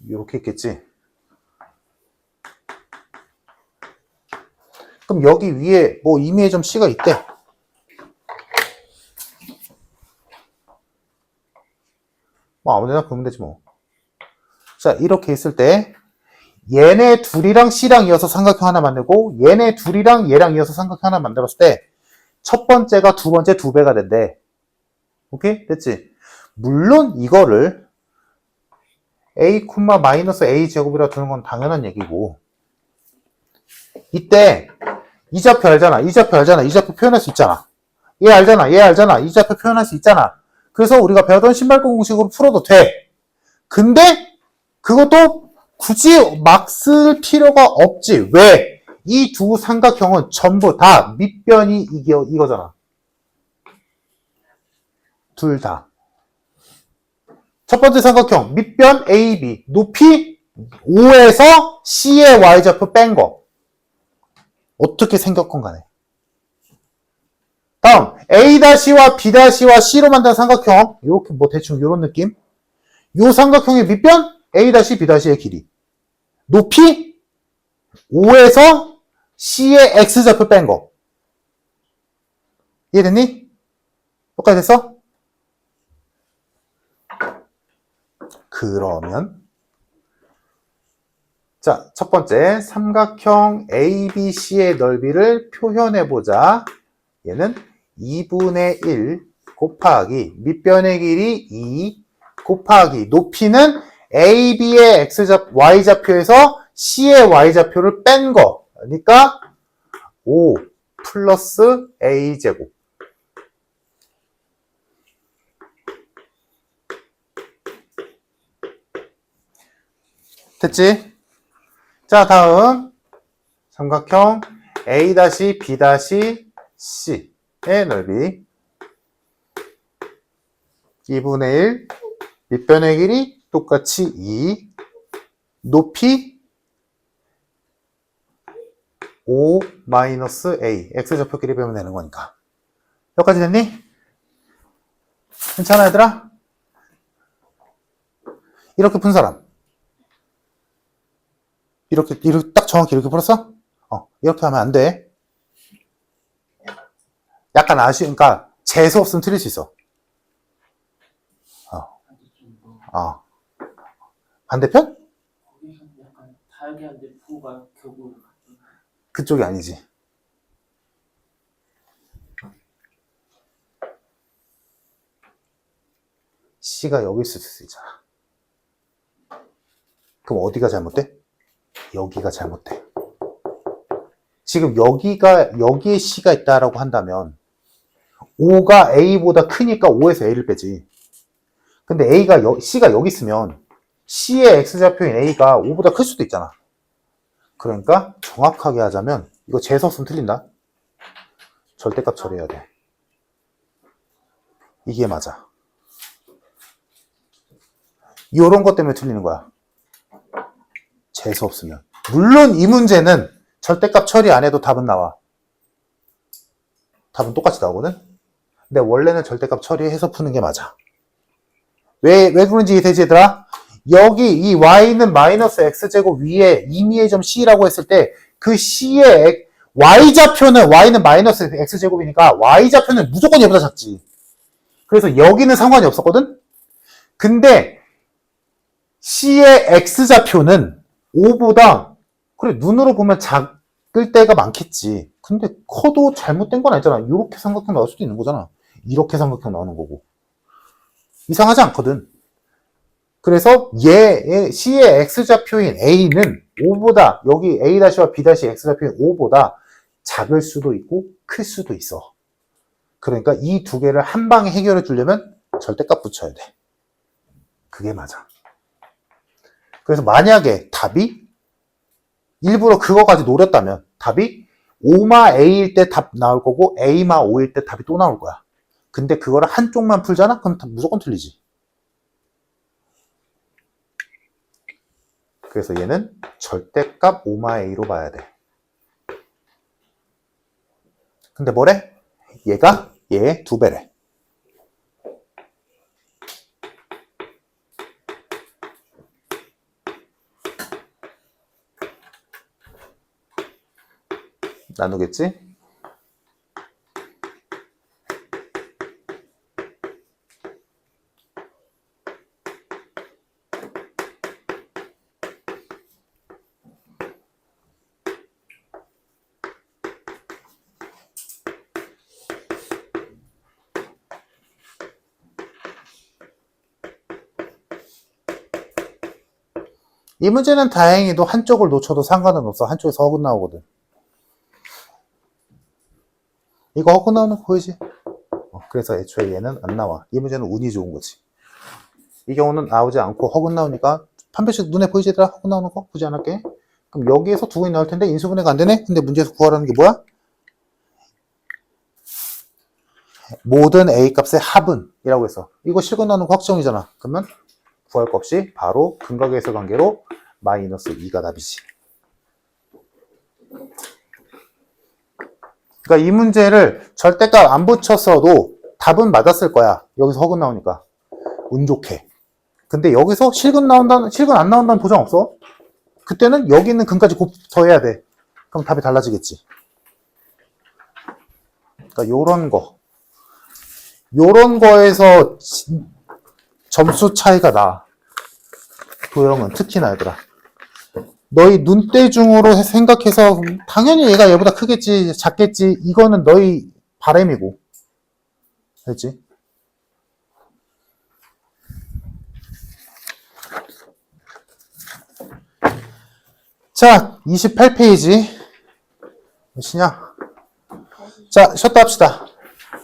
이렇게 있겠지. 그럼 여기 위에 뭐 임의의 점 C가 있대. 뭐 아무데나 보면 되지 뭐. 자, 이렇게 있을 때 얘네 둘이랑 C랑 이어서 삼각형 하나 만들고 얘네 둘이랑 얘랑 이어서 삼각형 하나 만들었을 때 첫 번째가 두 번째 두 배가 된대. 오케이? 됐지? 물론 이거를 a, 마이너스 a 제곱이라 두는 건 당연한 얘기고 이때 이 좌표 알잖아. 이 좌표 알잖아. 이 좌표 표현할 수 있잖아. 얘 알잖아. 얘 알잖아. 이 좌표 표현할 수 있잖아. 그래서 우리가 배우던 신발끈 공식으로 풀어도 돼. 근데 그것도 굳이 막 쓸 필요가 없지. 왜? 이 두 삼각형은 전부 다 밑변이 이거잖아. 둘 다. 첫 번째 삼각형 밑변 AB 높이 5에서 C의 Y좌표 뺀 거. 어떻게 생겼건 간에. 다음 A-와 B-와 C로 만든 삼각형 이렇게 뭐 대충 이런 느낌. 이 삼각형의 밑변 A-, B-의 길이 높이 5에서 C의 X좌표 뺀 거. 이해됐니? 똑같이 됐어? 그러면 자, 첫 번째 삼각형 ABC의 넓이를 표현해보자. 얘는 2분의 1 곱하기 밑변의 길이 2 곱하기 높이는 AB의 Y좌표에서 C의 Y좌표를 뺀 거. 그러니까 5 플러스 A제곱. 됐지? 자, 다음 삼각형 A-B-C의 넓이 2분의 1 밑변의 길이 똑같이 2 높이 5 마이너스 A X좌표끼리 빼면 되는 거니까. 여기까지 됐니? 괜찮아 얘들아? 이렇게 푼 사람 이렇게 딱 정확히 이렇게 풀었어? 이렇게 하면 안 돼. 약간 그러니까 재수 없으면 틀릴 수 있어. 반대편? 약간 다르게 한데 부호가 결국 그쪽이 아니지. C가 여기 있을 수 있잖아. 그럼 어디가 잘못돼? 여기가 잘못돼. 지금 여기에 C가 있다라고 한다면 5가 A보다 크니까 5에서 A를 빼지. 근데 C가 여기 있으면 C의 X좌표인 A가 5보다 클 수도 있잖아. 그러니까 정확하게 하자면 이거 재수 없으면 틀린다. 절대값 처리해야 돼. 이게 맞아. 이런 것 때문에 틀리는 거야. 재수 없으면. 물론 이 문제는 절대값 처리 안 해도 답은 나와. 답은 똑같이 나오거든? 근데 원래는 절대값 처리해서 푸는 게 맞아. 왜 그런지 이해되지 얘들아? 여기 이 y는 마이너스 x제곱 위에 임의의 점 c라고 했을 때 그 c의 y는 마이너스 x제곱이니까 y좌표는 무조건 얘보다 작지. 그래서 여기는 상관이 없었거든? 근데 c의 x좌표는 5보다 그래 눈으로 보면 작을 때가 많겠지. 근데 커도 잘못된 건 아니잖아. 이렇게 삼각형 나올 수도 있는 거잖아. 이렇게 삼각형 나오는 거고. 이상하지 않거든. 그래서 C의 X좌표인 A는 5보다, 여기 A-와 B-의 X좌표인 5보다 작을 수도 있고 클 수도 있어. 그러니까 이 두 개를 한 방에 해결해 주려면 절대값 붙여야 돼. 그게 맞아. 그래서 만약에 답이 일부러 그거까지 노렸다면 답이 5마 A일 때 답 나올 거고 A마 5일 때 답이 또 나올 거야. 근데 그거를 한쪽만 풀잖아? 그럼 무조건 틀리지. 그래서 얘는 절대값 5마 A로 봐야 돼. 근데 뭐래? 얘가 얘의 2배래. 나누겠지? 이 문제는 다행히도 한쪽을 놓쳐도 상관은 없어. 한쪽에서 허근 나오거든. 이거 허근 나오는 거 보이지? 그래서 애초에 얘는 안 나와. 이 문제는 운이 좋은 거지. 이 경우는 나오지 않고 허근 나오니까 판별식 눈에 보이지 얘들아? 허근 나오는 거? 보지 않을게. 그럼 여기에서 두 근이 나올 텐데 인수분해가 안 되네? 근데 문제에서 구하라는 게 뭐야? 모든 A 값의 합은 이라고 해서 이거 실근 나오는 거 확정이잖아. 그러면 구할 거 없이 바로 근각계수 관계로 마이너스 2가 답이지. 그러니까 이 문제를 절대값 안 붙였어도 답은 맞았을 거야. 여기서 허근 나오니까. 운 좋게. 근데 여기서 실근 안 나온다는 보장 없어. 그때는 여기 있는 근까지 곱 더해야 돼. 그럼 답이 달라지겠지. 그러니까 요런 거에서 점수 차이가 나. 도형은 특히나 얘들아. 너희 눈대중으로 생각해서 당연히 얘가 얘보다 크겠지, 작겠지. 이거는 너희 바람이고. 알지? 자, 28페이지. 몇이냐? 자, 쉬었다 합시다.